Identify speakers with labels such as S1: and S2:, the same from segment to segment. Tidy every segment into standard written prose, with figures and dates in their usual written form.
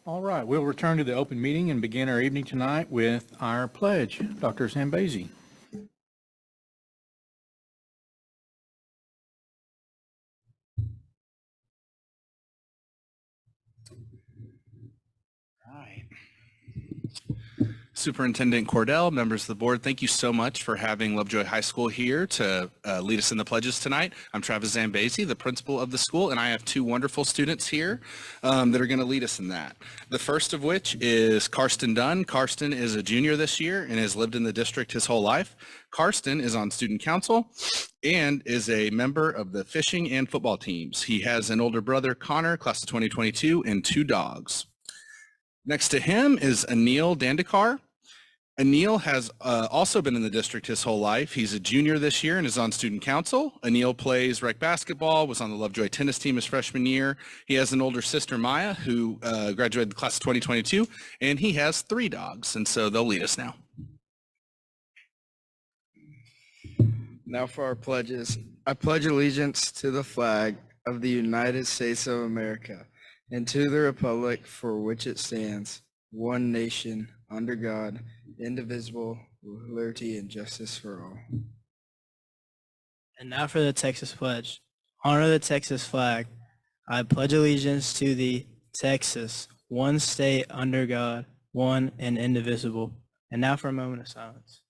S1: All right, we'll return to the open meeting and begin our evening tonight with our pledge. Dr. Zambezi.
S2: Right. Superintendent Cordell, members of the board, thank you so much for having Lovejoy High School here to lead us in the pledges tonight. I'm Travis Zambezi, the principal of the school, and I have two wonderful students here that are going to lead us in that. The first of which is Karsten Dunn. Karsten is a junior this year and has lived in the district his whole life. Karsten is on student council and is a member of the fishing and football teams. He has an older brother, Connor, class of 2022, and two dogs. Next to him is Anil Dandekar. Anil has also been in the district his whole life. He's a junior this year and is on student council. Anil plays rec basketball, was on the Lovejoy tennis team his freshman year. He has an older sister, Maya, who graduated the class of 2022, and he has three dogs, and so they'll lead us now.
S3: Now for our pledges. I pledge allegiance to the flag of the United States of America and to the republic for which it stands, one nation, under God, indivisible, with liberty and justice for all.
S4: And now for the Texas pledge. Honor the Texas flag. I pledge allegiance to the Texas, one state under God, one and indivisible. And now for a moment of silence.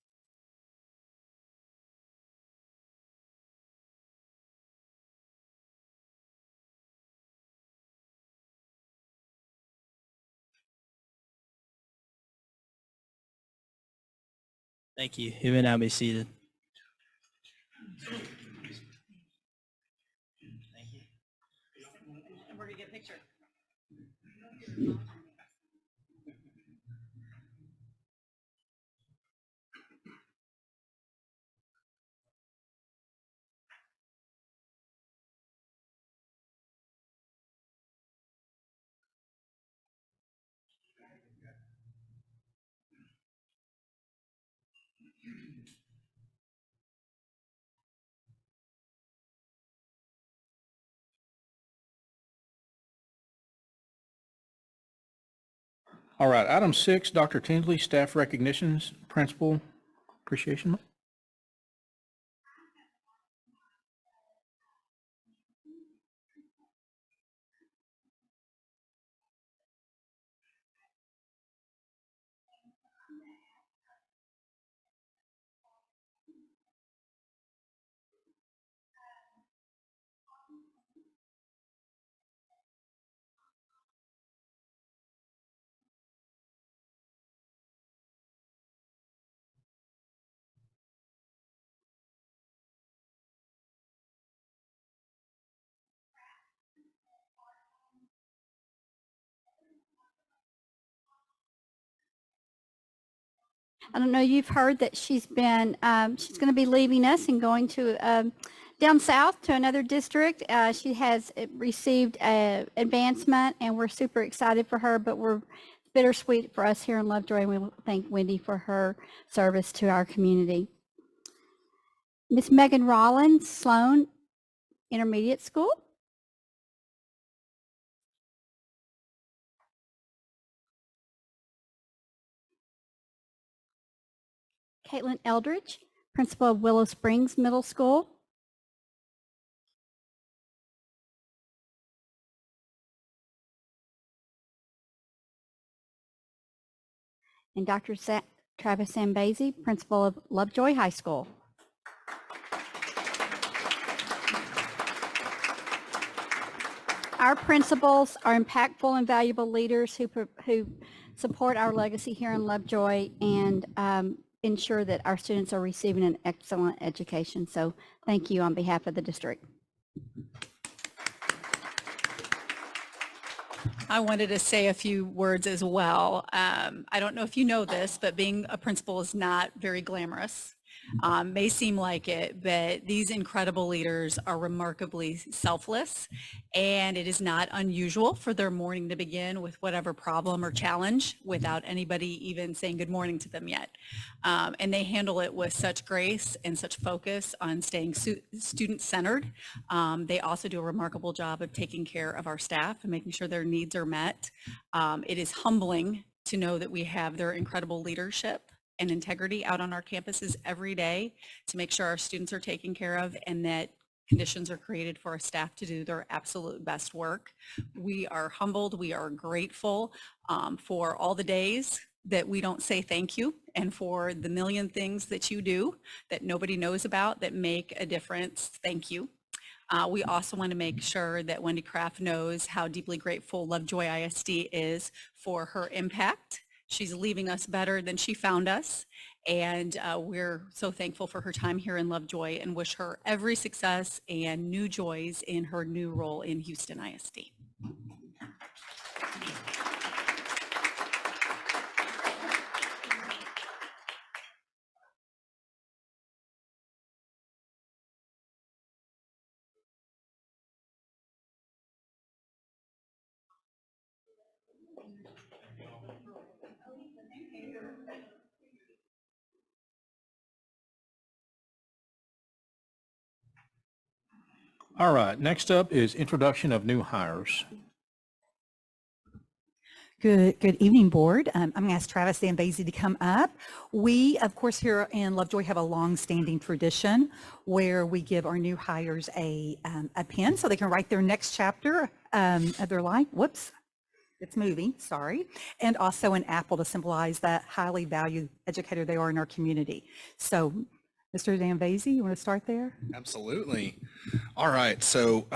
S4: Thank you. You may now be seated.
S5: Thank you. And we're going to get a picture.
S1: All right, item 6, Dr. Tinsley, staff recognitions, principal appreciation month.
S6: I don't know, you've heard that she's going to be leaving us and going to down south to another district. She has received advancement, and we're super excited for her, but it's bittersweet for us here in Lovejoy, and we thank Wendy for her service to our community. Miss Megan Rollins, Sloan Intermediate School. Caitlin Eldridge, principal of Willow Springs Middle School. And Dr. Travis Zambezi, principal of Lovejoy High School. Our principals are impactful and valuable leaders who support our legacy here in Lovejoy and ensure that our students are receiving an excellent education. So thank you on behalf of the district.
S5: I wanted to say a few words as well. I don't know if you know this, but being a principal is not very glamorous. May seem like it, but these incredible leaders are remarkably selfless, and it is not unusual for their morning to begin with whatever problem or challenge without anybody even saying good morning to them yet. And they handle it with such grace and such focus on staying student-centered. They also do a remarkable job of taking care of our staff and making sure their needs are met. It is humbling to know that we have their incredible leadership and integrity out on our campuses every day to make sure our students are taken care of and that conditions are created for our staff to do their absolute best work. We are humbled, we are grateful for all the days that we don't say thank you and for the million things that you do that nobody knows about that make a difference. Thank you. We also want to make sure that Wendy Kraft knows how deeply grateful Lovejoy ISD is for her impact. She's leaving us better than she found us. And we're so thankful for her time here in Lovejoy and wish her every success and new joys in her new role in Houston ISD.
S1: All right, next up is introduction of new hires.
S7: Good evening, board. I'm going to ask Travis Zambezi to come up. We, of course, here in Lovejoy have a long-standing tradition where we give our new hires a pen so they can write their next chapter of their life. Whoops, it's moving, sorry. And also an apple to symbolize that highly valued educator they are in our community. So, Mr. Zambezi, you want to start there?
S2: Absolutely. All right. So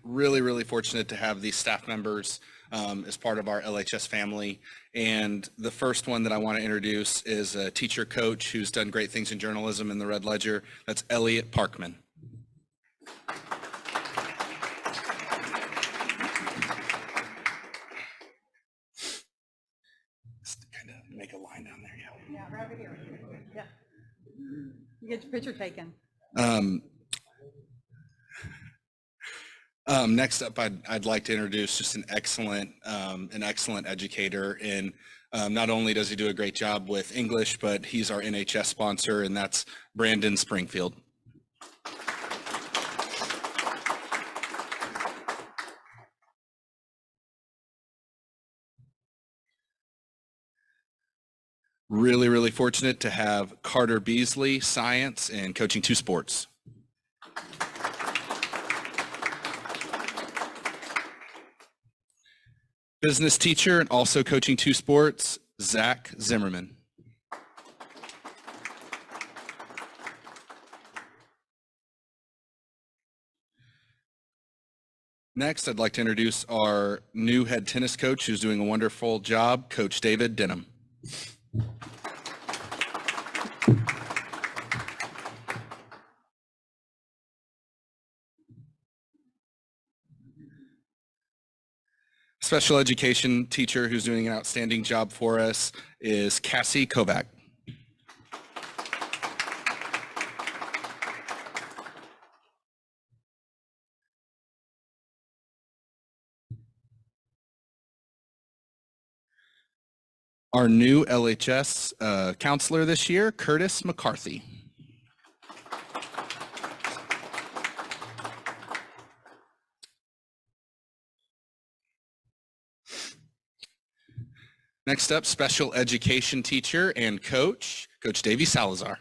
S2: really fortunate to have these staff members as part of our LHS family. And the first one that I want to introduce is a teacher coach who's done great things in journalism in the Red Ledger. That's Elliot Parkman. Just kind of make a line down there.
S7: Yeah, right over here. Yeah. You get your picture taken.
S2: Next up, I'd like to introduce just an excellent educator. And not only does he do a great job with English, but he's our NHS sponsor, and that's Brandon Springfield. Really fortunate to have Carter Beasley, science and coaching 2 sports. Business teacher and also coaching 2 sports, Zach Zimmerman. Next, I'd like to introduce our new head tennis coach who's doing a wonderful job, Coach David Denham. Special education teacher who's doing an outstanding job for us is Cassie Kovac. Our new LHS counselor this year, Curtis McCarthy. Next up, special education teacher and coach, Coach Davey Salazar.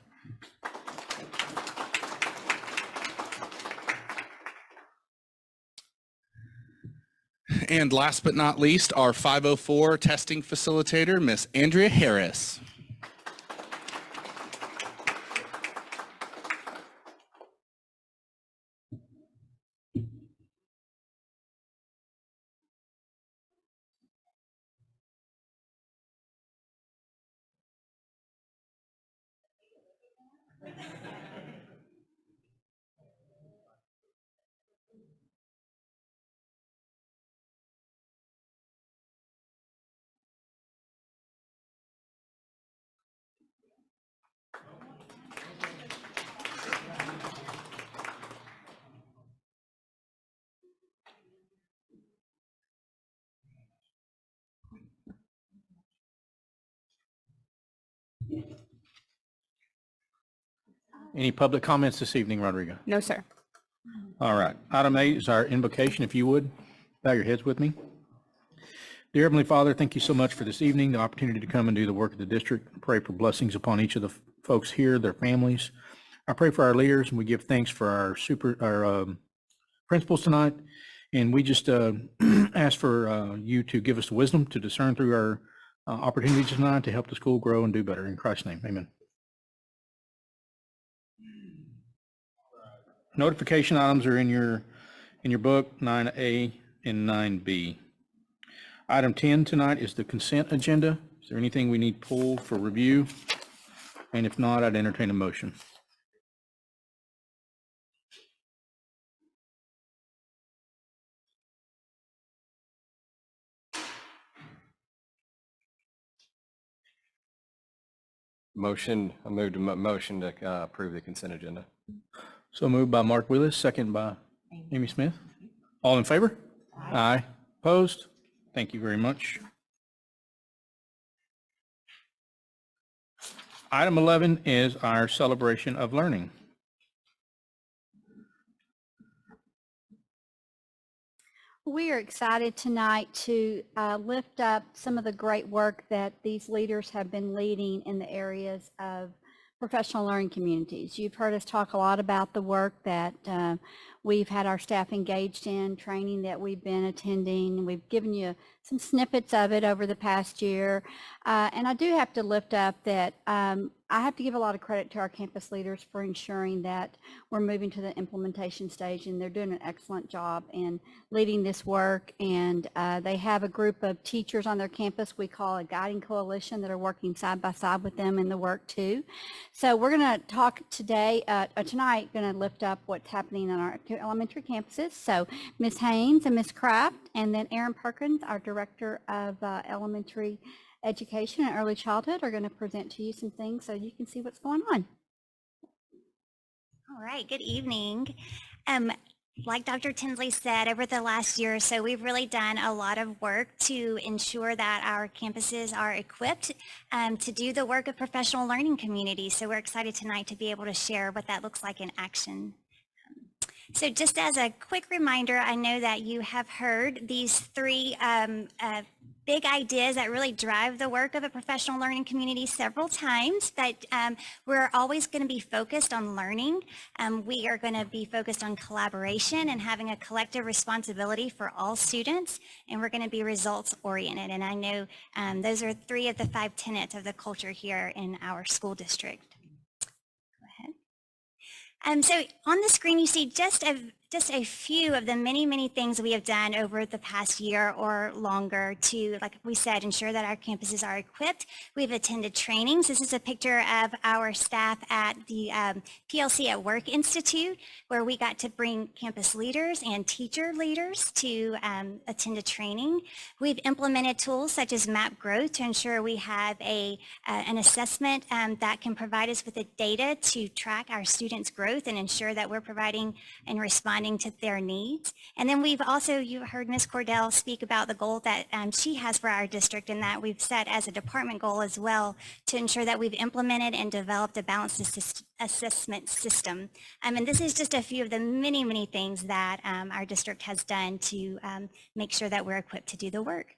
S2: And last but not least, our 504 testing facilitator, Miss Andrea Harris.
S1: Any public comments this evening, Rodrigo?
S8: No, sir.
S1: All right. Item 8 is our invocation. If you would, bow your heads with me. Dear Heavenly Father, thank you so much for this evening, the opportunity to come and do the work of the district. I pray for blessings upon each of the folks here, their families. I pray for our leaders, and we give thanks for our principals tonight. And we just ask for you to give us the wisdom to discern through our opportunities tonight to help the school grow and do better. In Christ's name, amen. Notification items are in your book, 9A and 9B. Item 10 tonight is the consent agenda. Is there anything we need pulled for review? And if not, I'd entertain a motion.
S9: Motion, I moved to motion to approve the consent agenda.
S1: So moved by Mark Willis, second by Amy Smith. All in favor? Aye. Opposed? Thank you very much. Item 11 is our celebration of learning.
S6: We are excited tonight to lift up some of the great work that these leaders have been leading in the areas of professional learning communities. You've heard us talk a lot about the work that we've had our staff engaged in, training that we've been attending. We've given you some snippets of it over the past year. And I do have to lift up that I have to give a lot of credit to our campus leaders for ensuring that we're moving to the implementation stage, and they're doing an excellent job in leading this work. And they have a group of teachers on their campus we call a guiding coalition that are working side by side with them in the work too. So we're going to talk today, tonight, going to lift up what's happening on our elementary campuses. So Ms. Haynes and Ms. Kraft, and then Aaron Perkins, our Director of Elementary Education and Early Childhood, are going to present to you some things so you can see what's going on.
S10: All right, good evening. Like Dr. Tinsley said, over the last year or so, we've really done a lot of work to ensure that our campuses are equipped to do the work of professional learning communities. So we're excited tonight to be able to share what that looks like in action. So just as a quick reminder, I know that you have heard these three big ideas that really drive the work of a professional learning community several times, but we're always going to be focused on learning. We are going to be focused on collaboration and having a collective responsibility for all students, and we're going to be results oriented. And I know those are 3 of the 5 tenets of the culture here in our school district. So on the screen, you see just a few of the many things we have done over the past year or longer to, like we said, ensure that our campuses are equipped. We've attended trainings. This is a picture of our staff at the PLC at Work Institute, where we got to bring campus leaders and teacher leaders to attend a training. We've implemented tools such as Map Growth to ensure we have an assessment that can provide us with the data to track our students' growth and ensure that we're providing and responding to their needs. And then we've also, you heard Ms. Cordell speak about the goal that she has for our district, and that we've set as a department goal as well to ensure that we've implemented and developed a balanced assessment system. And this is just a few of the many things that our district has done to make sure that we're equipped to do the work.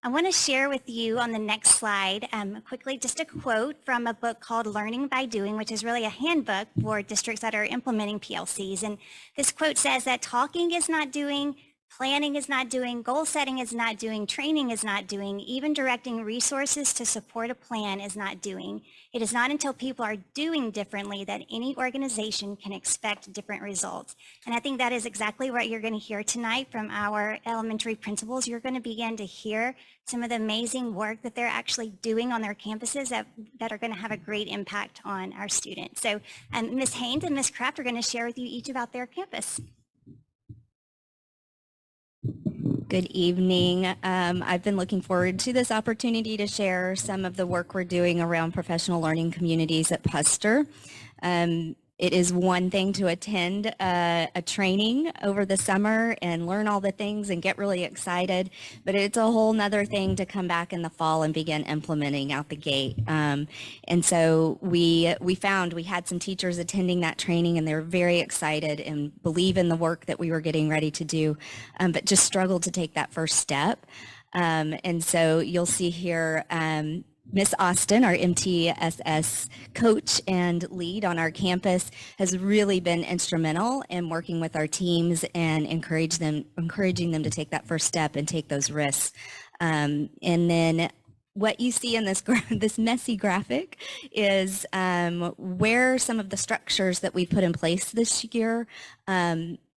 S10: I want to share with you on the next slide quickly just a quote from a book called Learning by Doing, which is really a handbook for districts that are implementing PLCs. And this quote says that talking is not doing, planning is not doing, goal setting is not doing, training is not doing, even directing resources to support a plan is not doing. It is not until people are doing differently that any organization can expect different results. And I think that is exactly what you're going to hear tonight from our elementary principals. You're going to begin to hear some of the amazing work that they're actually doing on their campuses that are going to have a great impact on our students. So Ms. Haynes and Ms. Kraft are going to share with you each about their campus.
S8: Good evening. I've been looking forward to this opportunity to share some of the work we're doing around professional learning communities at Puster. It is one thing to attend a training over the summer and learn all the things and get really excited, but it's a whole nother thing to come back in the fall and begin implementing out the gate. And so we found we had some teachers attending that training, and they were very excited and believe in the work that we were getting ready to do, but just struggled to take that first step. And so you'll see here, Miss Austin, our MTSS coach and lead on our campus, has really been instrumental in working with our teams and encouraging them to take that first step and take those risks. And then what you see in this messy graphic is where some of the structures that we put in place this year,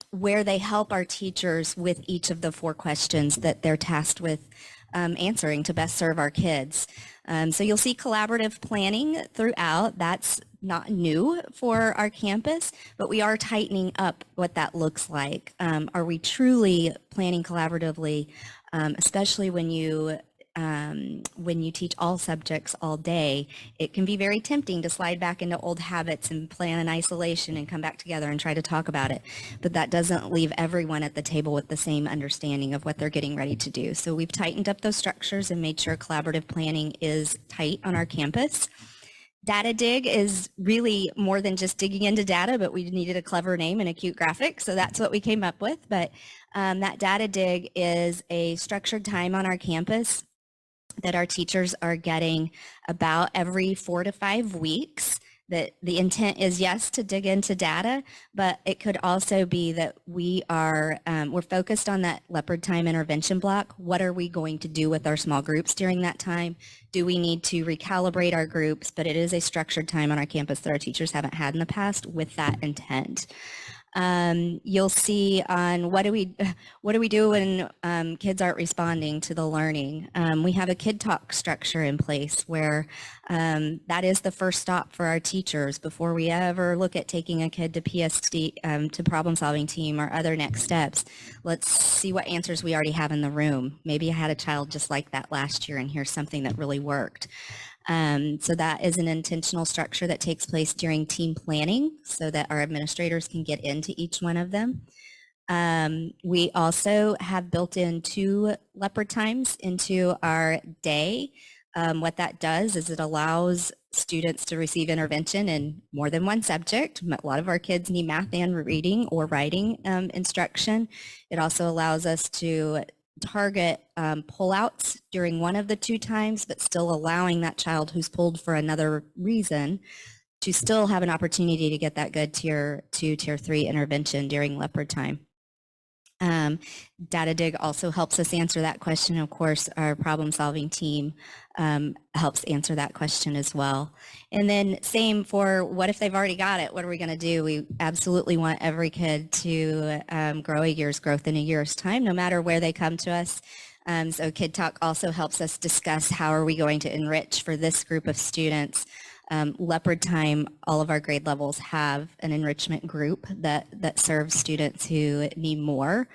S8: where they help our teachers with each of the 4 questions that they're tasked with answering to best serve our kids. So you'll see collaborative planning throughout. That's not new for our campus, but we are tightening up what that looks like. Are we truly planning collaboratively, especially when you teach all subjects all day? It can be very tempting to slide back into old habits and plan in isolation and come back together and try to talk about it. But that doesn't leave everyone at the table with the same understanding of what they're getting ready to do. So we've tightened up those structures and made sure collaborative planning is tight on our campus. Data Dig is really more than just digging into data, but we needed a clever name and a cute graphic, so that's what we came up with. But that Data Dig is a structured time on our campus that our teachers are getting about every 4 to 5 weeks. That the intent is, yes, to dig into data, but it could also be that we're focused on that leopard time intervention block. What are we going to do with our small groups during that time? Do we need to recalibrate our groups? But it is a structured time on our campus that our teachers haven't had in the past with that intent. You'll see on what do we do when kids aren't responding to the learning. We have a kid talk structure in place where that is the first stop for our teachers before we ever look at taking a kid to PSD, to problem solving team or other next steps. Let's see what answers we already have in the room. Maybe I had a child just like that last year and here's something that really worked. So that is an intentional structure that takes place during team planning so that our administrators can get into each one of them. We also have built in 2 leopard times into our day. What that does is it allows students to receive intervention in more than one subject. A lot of our kids need math and reading or writing instruction. It also allows us to target pullouts during one of the 2 times, but still allowing that child who's pulled for another reason to still have an opportunity to get that good tier 2, tier 3 intervention during leopard time. Data Dig also helps us answer that question. Of course, our problem solving team helps answer that question as well. And then same for what if they've already got it? What are we going to do? We absolutely want every kid to grow a year's growth in a year's time, no matter where they come to us. So Kid Talk also helps us discuss how are we going to enrich for this group of students. Leopard Time, all of our grade levels have an enrichment group that serves students who need more.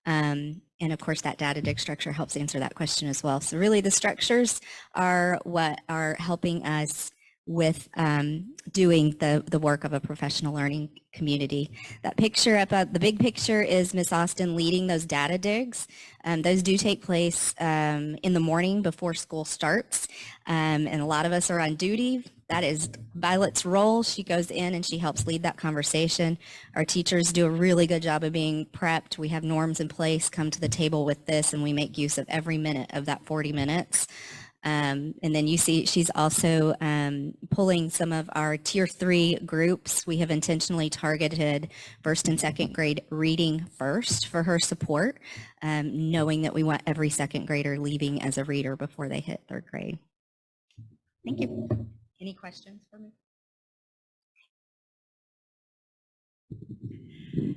S8: And of course, that Data Dig structure helps answer that question as well. So really the structures are what are helping us with doing the work of a professional learning community. That picture up, the big picture is Miss Austin leading those data digs. Those do take place in the morning before school starts. And a lot of us are on duty. That is Violet's role. She goes in and she helps lead that conversation. Our teachers do a really good job of being prepped. We have norms in place, come to the table with this, and we make use of every minute of that 40 minutes. And then you see she's also pulling some of our tier 3 groups. We have intentionally targeted 1st and 2nd grade reading first for her support, knowing that we want every 2nd grader leaving as a reader before they hit 3rd grade. Thank you. Any questions for me?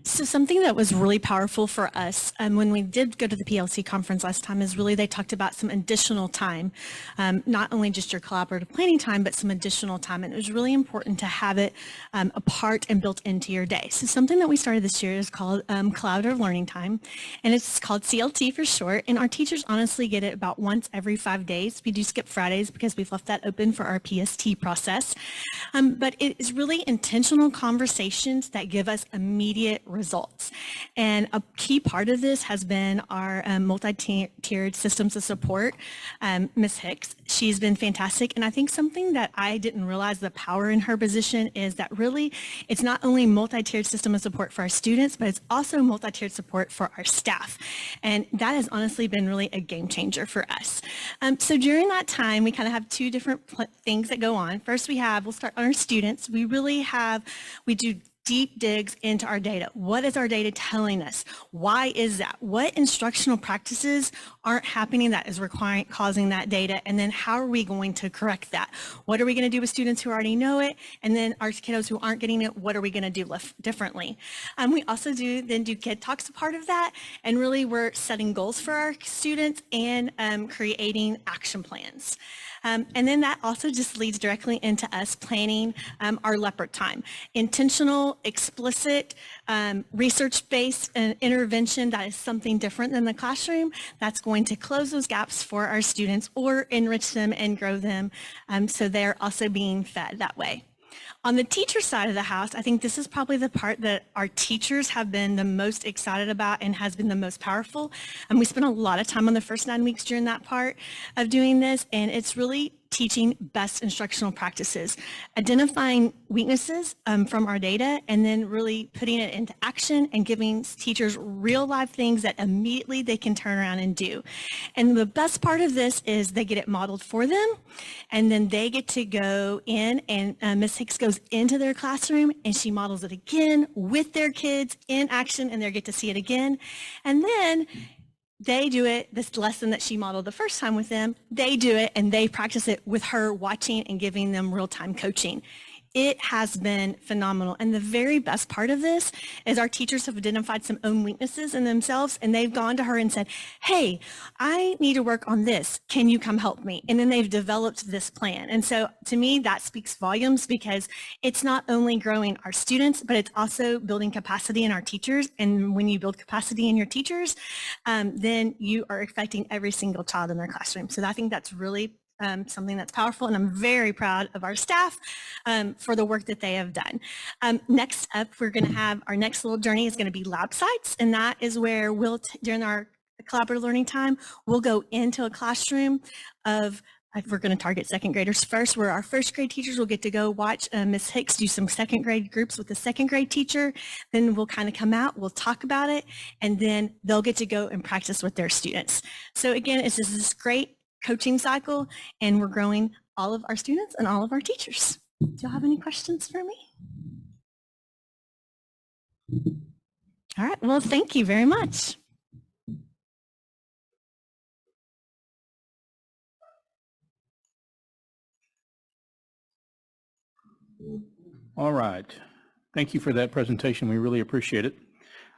S11: So something that was really powerful for us when we did go to the PLC conference last time is really they talked about some additional time, not only just your collaborative planning time, but some additional time. And it was really important to have it a part and built into your day. So something that we started this year is called collaborative learning time, and it's called CLT for short. And our teachers honestly get it about once every 5 days. We do skip Fridays because we've left that open for our PST process. But it is really intentional conversations that give us immediate results. And a key part of this has been our multi-tiered systems of support, Ms. Hicks. She's been fantastic. And I think something that I didn't realize the power in her position is that really it's not only multi-tiered system of support for our students, but it's also multi-tiered support for our staff. And that has honestly been really a game changer for us. So during that time, we kind of have two different things that go on. First, we'll start on our students. We do deep digs into our data. What is our data telling us? Why is that? What instructional practices aren't happening that is causing that data? And then how are we going to correct that? What are we going to do with students who already know it? And then our kiddos who aren't getting it, what are we going to do differently? We also do Kid Talks a part of that. And really we're setting goals for our students and creating action plans. And then that also just leads directly into us planning our Leopard time. Intentional, explicit, research-based intervention that is something different than the classroom that's going to close those gaps for our students or enrich them and grow them so they're also being fed that way. On the teacher side of the house, I think this is probably the part that our teachers have been the most excited about and has been the most powerful. And we spent a lot of time on the first 9 weeks during that part of doing this, and it's really teaching best instructional practices, identifying weaknesses from our data, and then really putting it into action and giving teachers real life things that immediately they can turn around and do. And the best part of this is they get it modeled for them, and then they get to go in, and Ms. Hicks goes into their classroom and she models it again with their kids in action, and they get to see it again. And then they do it, this lesson that she modeled the first time with them, they do it and they practice it with her watching and giving them real-time coaching. It has been phenomenal. And the very best part of this is our teachers have identified some own weaknesses in themselves, and they've gone to her and said, hey, I need to work on this. Can you come help me? And then they've developed this plan. And so to me, that speaks volumes because it's not only growing our students, but it's also building capacity in our teachers. And when you build capacity in your teachers, then you are affecting every single child in their classroom. So I think that's really something that's powerful, and I'm very proud of our staff for the work that they have done. Next up, we're going to have our next little journey is going to be lab sites, and that is where during our collaborative learning time, we'll go into a classroom of we're going to target second graders first, where our first grade teachers will get to go watch Ms. Hicks do some second grade groups with the second grade teacher. Then we'll kind of come out, we'll talk about it, and then they'll get to go and practice with their students. So again, it's just this great coaching cycle, and we're growing all of our students and all of our teachers. Do y'all have any questions for me? All right, well, thank you very much.
S1: All right. Thank you for that presentation. We really appreciate it.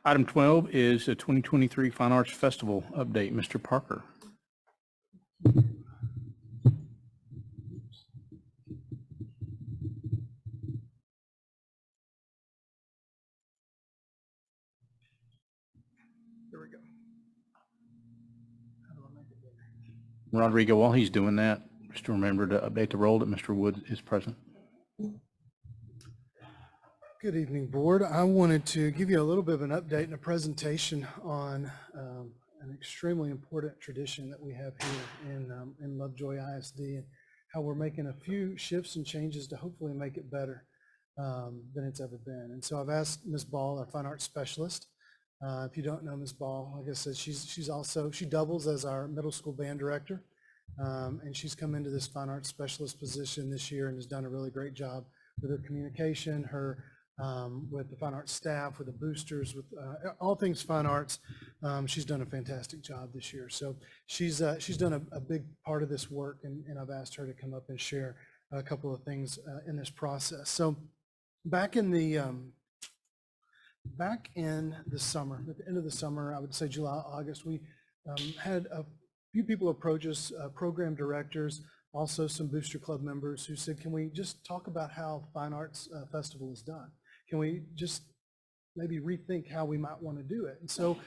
S1: Item 12 is a 2023 Fine Arts Festival update. Mr. Parker. Rodrigo, while he's doing that, just remember to update the roll that Mr. Wood is present.
S12: Good evening, Board. I wanted to give you a little bit of an update and a presentation on an extremely important tradition that we have here in Lovejoy ISD, and how we're making a few shifts and changes to hopefully make it better than it's ever been. And so I've asked Ms. Ball, our fine arts specialist. If you don't know Ms. Ball, like I said, she doubles as our middle school band director, and she's come into this fine arts specialist position this year and has done a really great job with her communication, with the fine arts staff, with the boosters, with all things fine arts. She's done a fantastic job this year. So she's done a big part of this work, and I've asked her to come up and share a couple of things in this process. So back in the back in the summer, at the end of the summer, I would say July, August, we had a few people approach us, program directors, also some Booster Club members who said, can we just talk about how the Fine Arts Festival is done? Can we just maybe rethink how we might want to do it? And so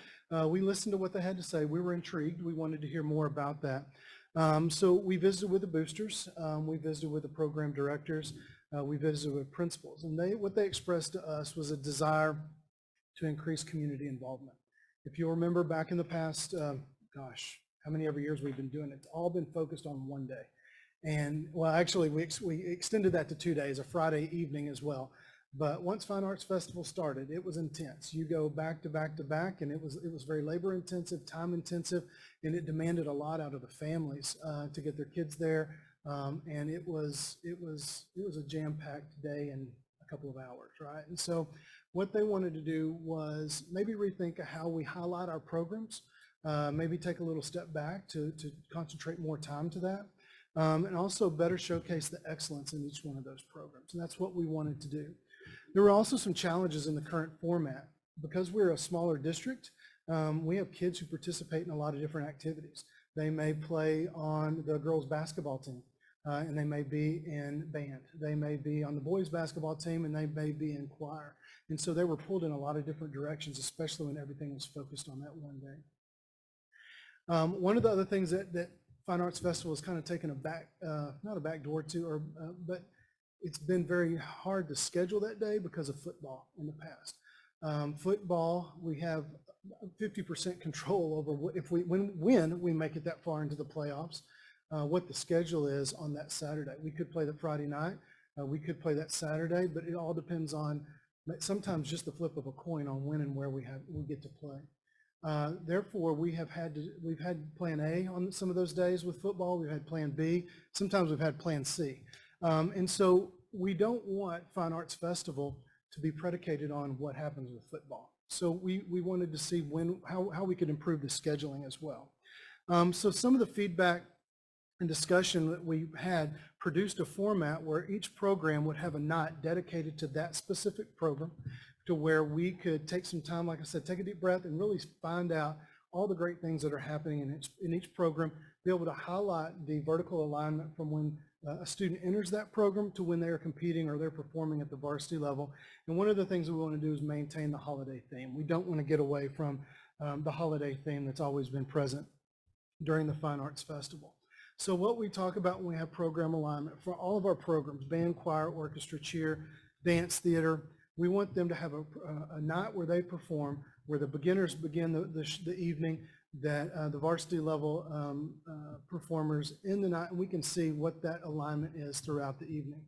S12: we listened to what they had to say. We were intrigued. We wanted to hear more about that. So we visited with the boosters. We visited with the program directors. We visited with principals. And what they expressed to us was a desire to increase community involvement. If you remember back in the past, gosh, how many ever years we've been doing it, it's all been focused on one day. And well, actually we extended that to 2 days, a Friday evening as well. But once Fine Arts Festival started, it was intense. You go back to back to back, and it was very labor intensive, time intensive, and it demanded a lot out of the families to get their kids there. And it was a jam-packed day in a couple of hours, right? And so what they wanted to do was maybe rethink how we highlight our programs, maybe take a little step back to concentrate more time to that, and also better showcase the excellence in each one of those programs. And that's what we wanted to do. There were also some challenges in the current format. Because we're a smaller district, we have kids who participate in a lot of different activities. They may play on the girls' basketball team, and they may be in band. They may be on the boys' basketball team, and they may be in choir. And so they were pulled in a lot of different directions, especially when everything was focused on that one day. One of the other things that Fine Arts Festival has kind of taken a back, not a back door to, but it's been very hard to schedule that day because of football in the past. Football, we have 50% control over when we make it that far into the playoffs, what the schedule is on that Saturday. We could play the Friday night, we could play that Saturday, but it all depends on sometimes just the flip of a coin on when and where we get to play. Therefore, we've had plan A on some of those days with football. We've had plan B. Sometimes we've had plan C. And so we don't want Fine Arts Festival to be predicated on what happens with football. So we wanted to see how we could improve the scheduling as well. So some of the feedback and discussion that we had produced a format where each program would have a night dedicated to that specific program, to where we could take some time, like I said, take a deep breath and really find out all the great things that are happening in each program, be able to highlight the vertical alignment from when a student enters that program to when they are competing or they're performing at the varsity level. And one of the things we want to do is maintain the holiday theme. We don't want to get away from the holiday theme that's always been present during the Fine Arts Festival. So what we talk about when we have program alignment for all of our programs, band, choir, orchestra, cheer, dance, theater, we want them to have a night where they perform, where the beginners begin the evening, that the varsity level performers in the night, and we can see what that alignment is throughout the evening.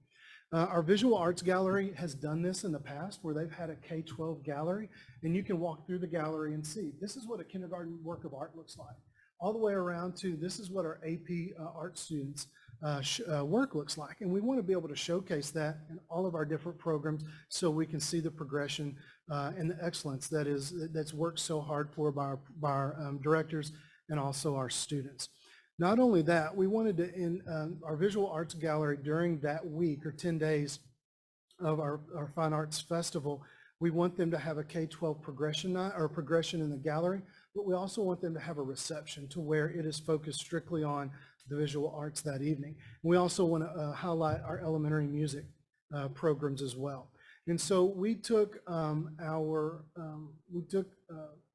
S12: Our visual arts gallery has done this in the past, where they've had a K-12 gallery, and you can walk through the gallery and see this is what a kindergarten work of art looks like, all the way around to this is what our AP art students work looks like. And we want to be able to showcase that in all of our different programs so we can see the progression and the excellence that's worked so hard for by our directors and also our students. Not only that, we wanted to, in our visual arts gallery during that week or 10 days of our Fine Arts Festival, we want them to have a K-12 progression night or progression in the gallery, but we also want them to have a reception to where it is focused strictly on the visual arts that evening. We also want to highlight our elementary music programs as well. And so we took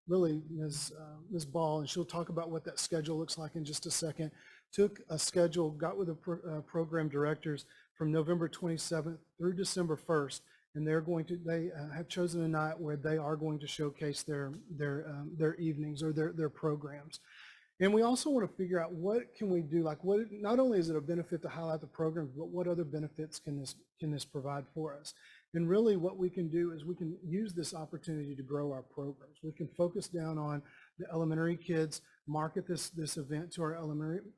S12: really Ms. Ball, and she'll talk about what that schedule looks like in just a second, took a schedule, got with the program directors from November 27th through December 1st, and they have chosen a night where they are going to showcase their evenings or their programs. And we also want to figure out what can we do, like not only is it a benefit to highlight the programs, but what other benefits can this provide for us? And really what we can do is we can use this opportunity to grow our programs. We can focus down on the elementary kids, market this event to our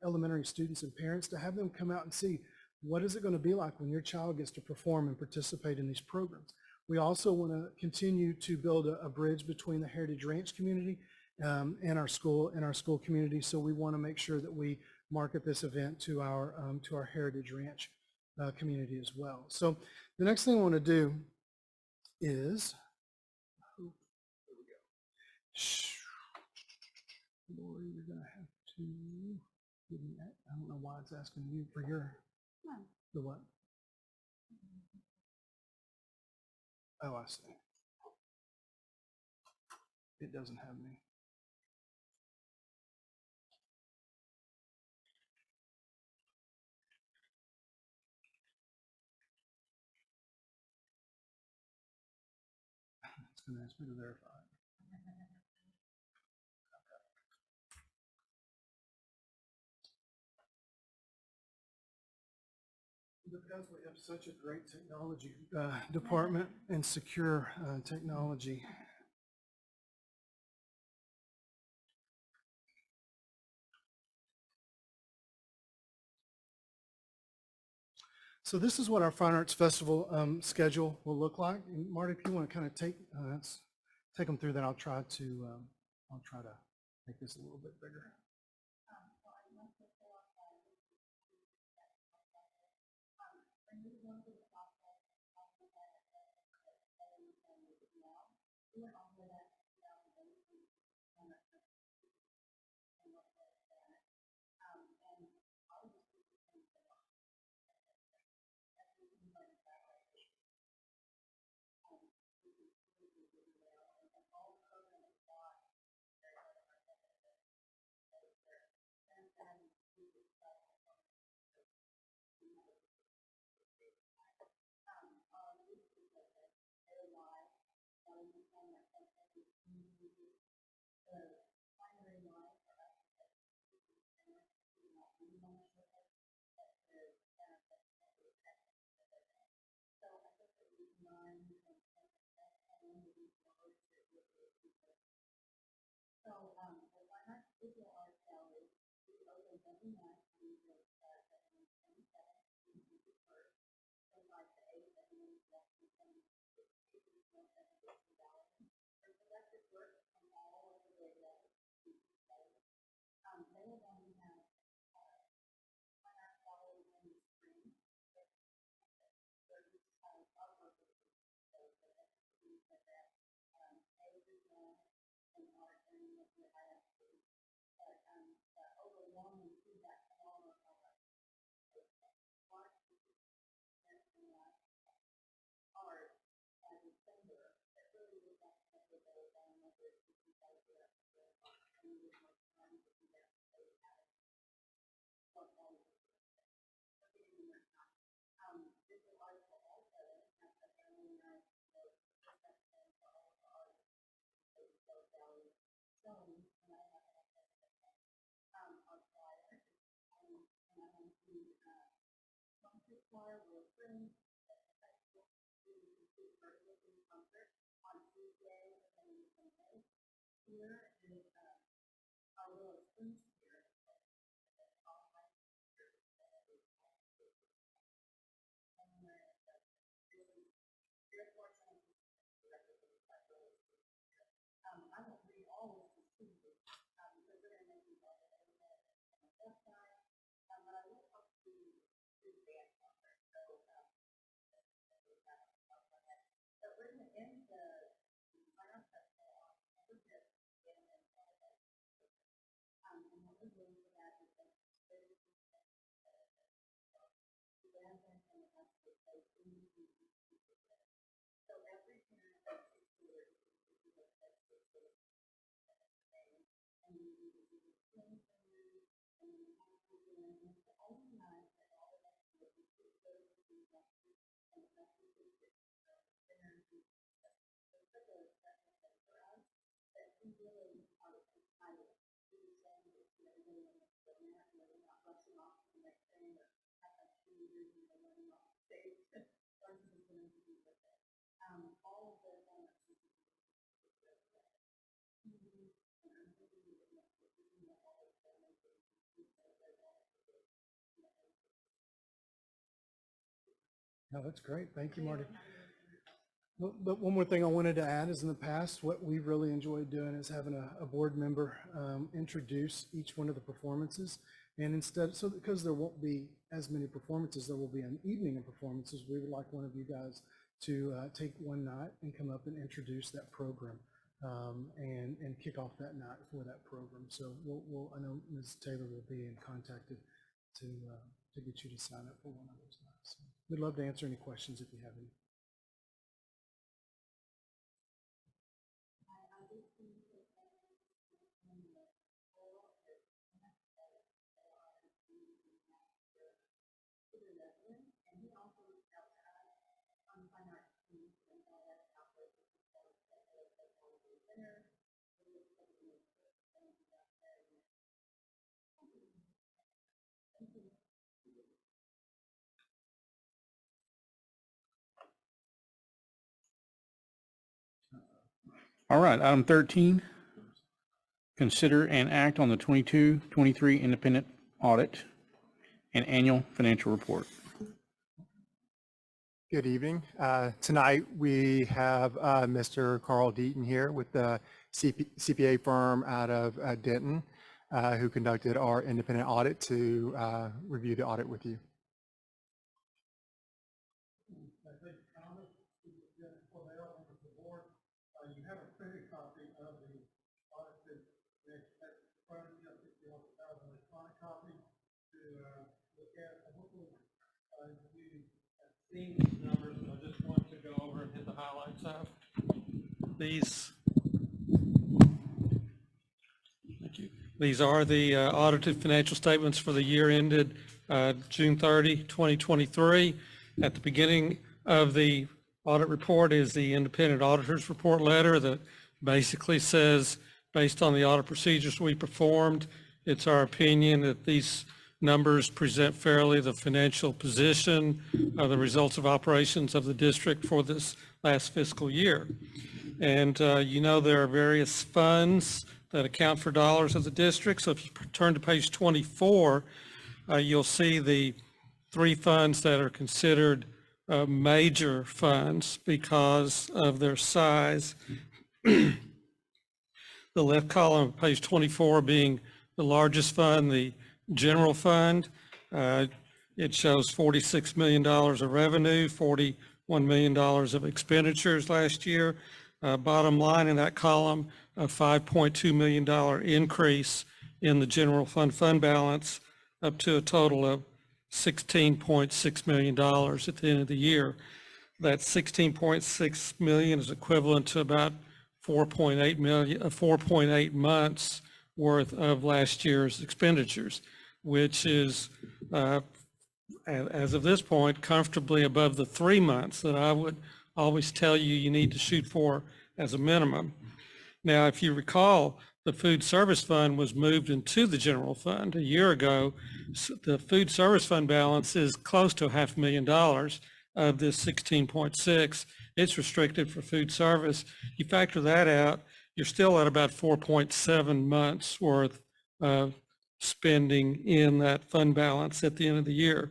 S12: elementary students and parents to have them come out and see what is it going to be like when your child gets to perform and participate in these programs. We also want to continue to build a bridge between the Heritage Ranch community and our school community. So we want to make sure that we market this event to our Heritage Ranch community as well. So the next thing I want to do is, I hope Lori, you're gonna have to give me that. I don't know why it's asking you for your, the what? Oh, I see. It doesn't have me. It's gonna ask me to verify it. Because we have such a great technology department and secure technology. So this is what our Fine Arts Festival schedule will look like. And Marty, if you want to kind of take them through that, I'll try to make this a little bit bigger. No, that's great. Thank you, Marty. But one more thing I wanted to add is in the past, what we really enjoyed doing is having a board member introduce each one of the performances. And instead, so because there won't be as many performances, there will be an evening of performances. We would like one of you guys to take one night and come up and introduce that program. and kick off that night for that program. So I know Ms. Taylor will be in contact to get you to sign up for one of those nights. So we'd love to answer any questions if you have any.
S1: All right, item 13, consider and act on the 22-23 independent audit and annual financial report.
S13: Good evening. Tonight we have Mr. Carl Deaton here with the CPA firm out of Denton who conducted our independent audit to review the audit with you.
S12: You have a printed copy of the audited electronic copy to look at. Hopefully you have seen these numbers, but I just want to go over and hit the highlights of these. Thank you. These are the audited financial statements for the year ended June 30, 2023. At the beginning of the audit report is the independent auditor's report letter that basically says, based on the audit procedures we performed, it's our opinion that these numbers present fairly the financial position of the results of operations of the district for this last fiscal year. And you know there are various funds that account for dollars of the district. So if you turn to page 24, you'll see the three funds that are considered major funds because of their size. The left column of page 24 being the largest fund, the general fund. It shows $46 million of revenue, $41 million of expenditures last year. Bottom line in that column, a $5.2 million increase in the general fund balance, up to a total of $16.6 million at the end of the year. That $16.6 million is equivalent to about 4.8 months worth of last year's expenditures, which is, as of this point, comfortably above the 3 months that I would always tell you need to shoot for as a minimum. Now, if you recall, the food service fund was moved into the general fund a year ago. So the food service fund balance is close to $500,000 of this 16.6. It's restricted for food service. You factor that out, you're still at about 4.7 months worth of spending in that fund balance at the end of the year.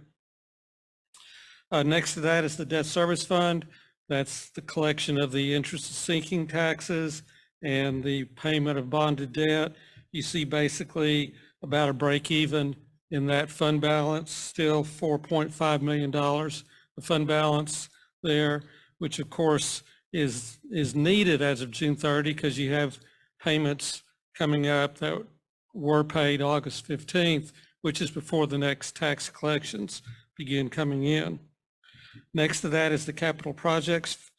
S12: Next to that is the debt service fund. That's the collection of the interest sinking taxes and the payment of bonded debt. You see basically about a break even in that fund balance, still $4.5 million of fund balance there, which of course is needed as of June 30 because you have payments coming up that were paid August 15th, which is before the next tax collections begin coming in. Next to that is the capital projects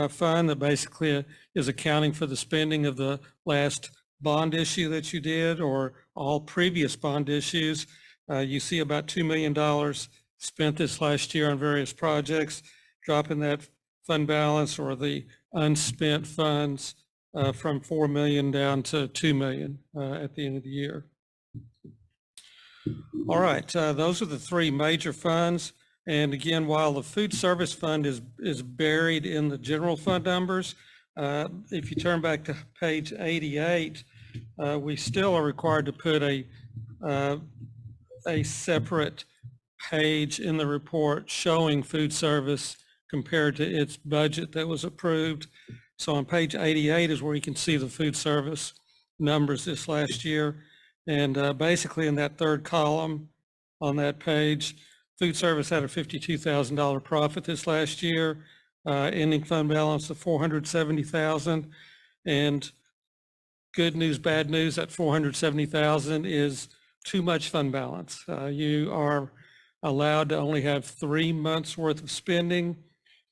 S12: fund that basically is accounting for the spending of the last bond issue that you did or all previous bond issues. You see about $2 million spent this last year on various projects, dropping that fund balance or the unspent funds from $4 million down to $2 million at the end of the year. All right, those are the three major funds. And again, while the food service fund is buried in the general fund numbers, if you turn back to page 88, we still are required to put a separate page in the report showing food service compared to its budget that was approved. So on page 88 is where you can see the food service numbers this last year. And basically in that third column on that page, food service had a $52,000 profit this last year, ending fund balance of $470,000.
S14: And good news, bad news, that 470,000 is too much fund balance. You are allowed to only have 3 months worth of spending,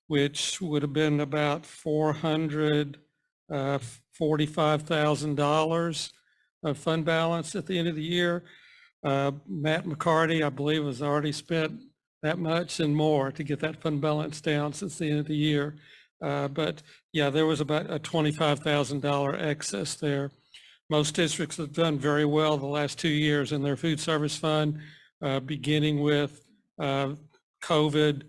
S14: which would have been about $445,000 of fund balance at the end of the year. Matt McCarty, I believe, has already spent that much and more to get that fund balance down since the end of the year. But yeah, there was about a $25,000 excess there. Most districts have done very well the last 2 years in their food service fund, beginning with COVID,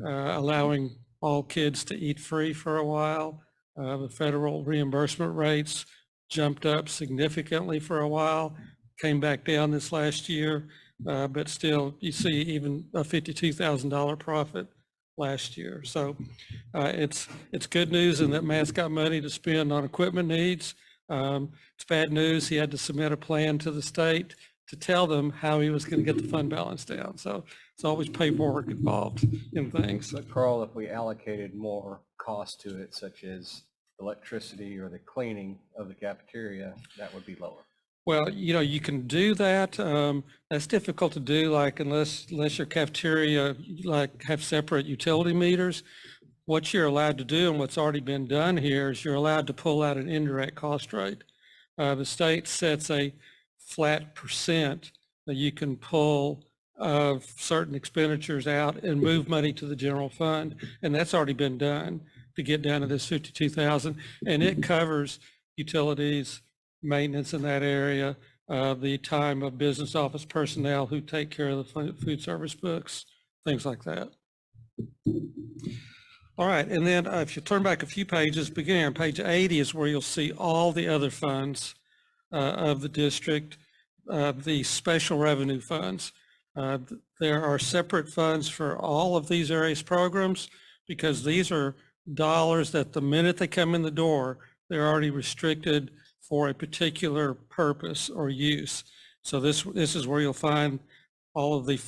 S14: allowing all kids to eat free for a while. The federal reimbursement rates jumped up significantly for a while, came back down this last year, but still you see even a $52,000 profit last year. So it's good news in that Matt's got money to spend on equipment needs. It's bad news. He had to submit a plan to the state to tell them how he was going to get the fund balance down. So it's always paperwork involved in things.
S9: But Carl, if we allocated more cost to it, such as electricity or the cleaning of the cafeteria, that would be lower.
S14: Well, you know, you can do that. That's difficult to do, like unless your cafeteria like have separate utility meters. What you're allowed to do and what's already been done here is you're allowed to pull out an indirect cost rate. The state sets a flat percent that you can pull of certain expenditures out and move money to the general fund. And that's already been done to get down to this 52,000. And it covers utilities, maintenance in that area, the time of business office personnel who take care of the food service books, things like that. All right, and then if you turn back a few pages, beginning on page 80 is where you'll see all the other funds of the district, the special revenue funds. There are separate funds for all of these various programs because these are dollars that the minute they come in the door, they're already restricted for a particular purpose or use. So this is where you'll find all of the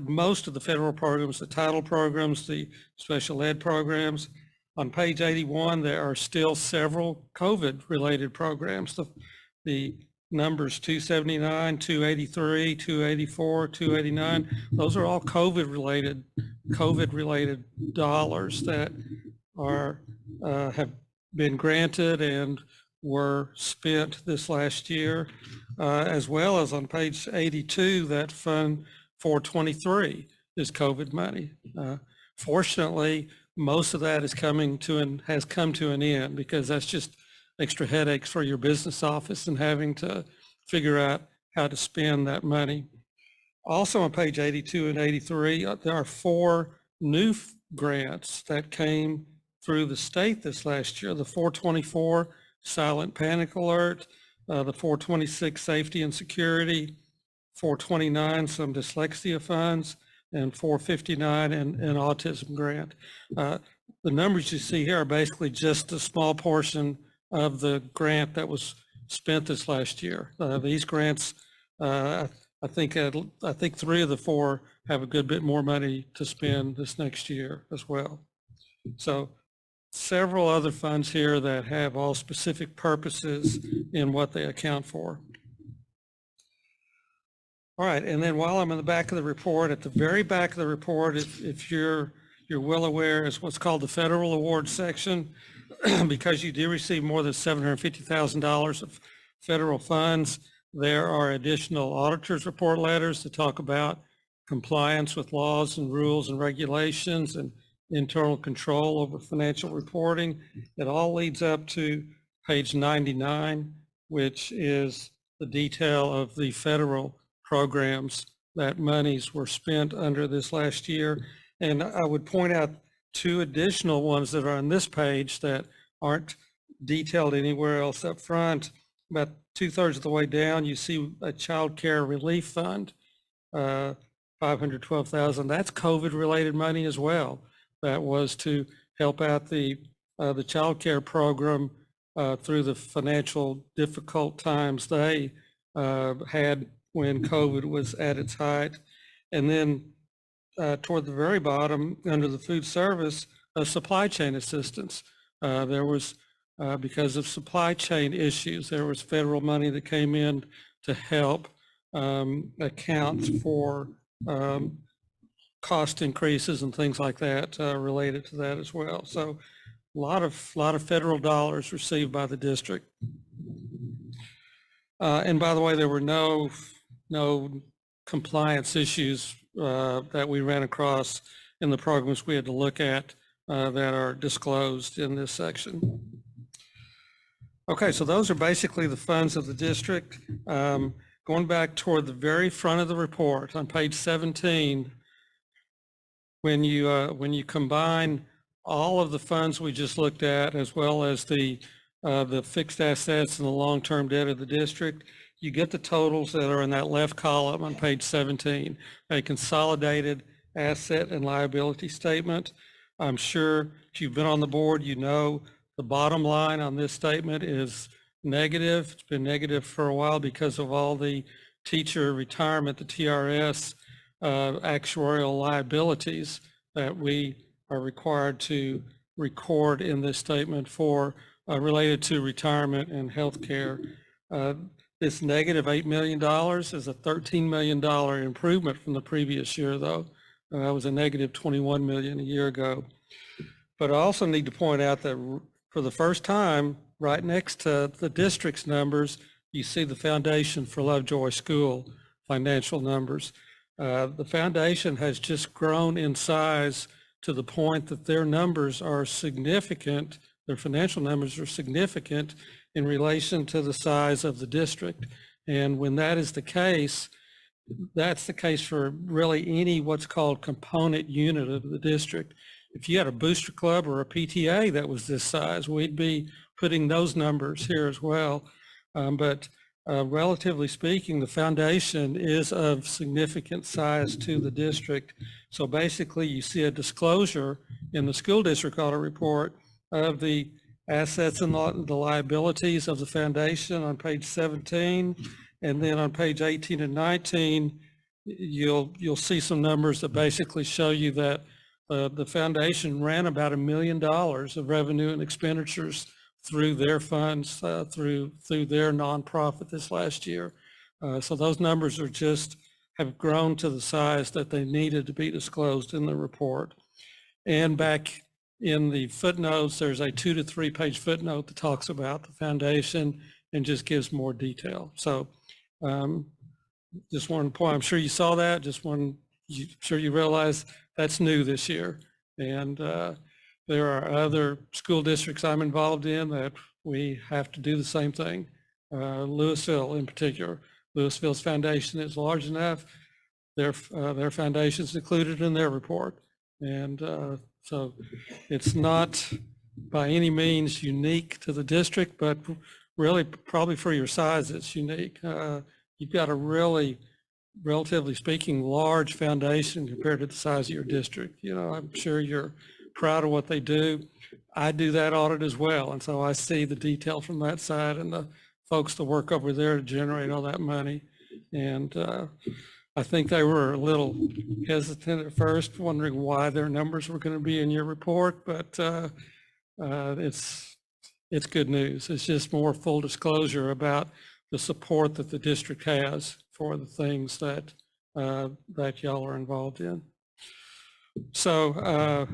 S14: most of the federal programs, the title programs, the special ed programs. On page 81, there are still several COVID-related programs. The numbers 279, 283, 284, 289, those are all COVID-related dollars that are have been granted and were spent this last year, as well as on page 82, that Fund 423 is COVID money. Fortunately, most of that has come to an end because that's just extra headaches for your business office and having to figure out how to spend that money. Also on page 82 and 83, there are 4 new grants that came through the state this last year. The 424 Silent Panic Alert, the 426 Safety and Security, 429 some dyslexia funds, and 459 an autism grant. The numbers you see here are basically just a small portion of the grant that was spent this last year. These grants, I think 3 of the 4 have a good bit more money to spend this next year as well. So several other funds here that have all specific purposes in what they account for. All right, and then while I'm in the back of the report, at the very back of the report, if you're well aware, is what's called the federal awards section. Because you do receive more than $750,000 of federal funds, there are additional auditors report letters to talk about compliance with laws and rules and regulations and internal control over financial reporting. It all leads up to page 99, which is the detail of the federal programs that monies were spent under this last year. And I would point out 2 additional ones that are on this page that aren't detailed anywhere else up front. About 2/3 of the way down, you see a child care relief fund, $512,000. That's COVID-related money as well. That was to help out the child care program through the financial difficult times they had when COVID was at its height. And then toward the very bottom, under the food service, supply chain assistance. There was because of supply chain issues. There was federal money that came in to help account for cost increases and things like that related to that as well. So a lot of federal dollars received by the district. And by the way, there were no compliance issues that we ran across in the programs we had to look at that are disclosed in this section. Okay, so those are basically the funds of the district. Going back toward the very front of the report on page 17, when you combine all of the funds we just looked at, as well as the fixed assets and the long-term debt of the district, you get the totals that are in that left column on page 17, a consolidated asset and liability statement. I'm sure if you've been on the board, you know the bottom line on this statement is negative. It's been negative for a while because of all the teacher retirement, the TRS actuarial liabilities that we are required to record in this statement for related to retirement and healthcare. This negative $8 million is a $13 million improvement from the previous year, though. That was a negative 21 million a year ago. But I also need to point out that for the first time, right next to the district's numbers, you see the Foundation for Lovejoy School financial numbers. The foundation has just grown in size to the point that their numbers are significant, their financial numbers are significant in relation to the size of the district. And when that is the case, that's the case for really any what's called component unit of the district. If you had a booster club or a PTA that was this size, we'd be putting those numbers here as well. But relatively speaking, the foundation is of significant size to the district. So basically you see a disclosure in the school district audit report of the assets and the liabilities of the foundation on page 17. And then on page 18 and 19, you'll see some numbers that basically show you that the foundation ran about $1 million of revenue and expenditures through their funds, through their nonprofit this last year. So those numbers are just have grown to the size that they needed to be disclosed in the report. And back in the footnotes, there's a 2 to 3 page footnote that talks about the foundation and just gives more detail. So just one point, I'm sure you saw that, I'm sure you realize that's new this year. And there are other school districts I'm involved in that we have to do the same thing. Louisville in particular. Louisville's foundation is large enough. Their foundation is included in their report. And so it's not by any means unique to the district, but really probably for your size it's unique. You've got a really, relatively speaking, large foundation compared to the size of your district. You know, I'm sure you're proud of what they do. I do that audit as well. And so I see the detail from that side and the folks that work over there to generate all that money. And I think they were a little hesitant at first, wondering why their numbers were going to be in your report, but it's good news. It's just more full disclosure about the support that the district has for the things that that y'all are involved in. So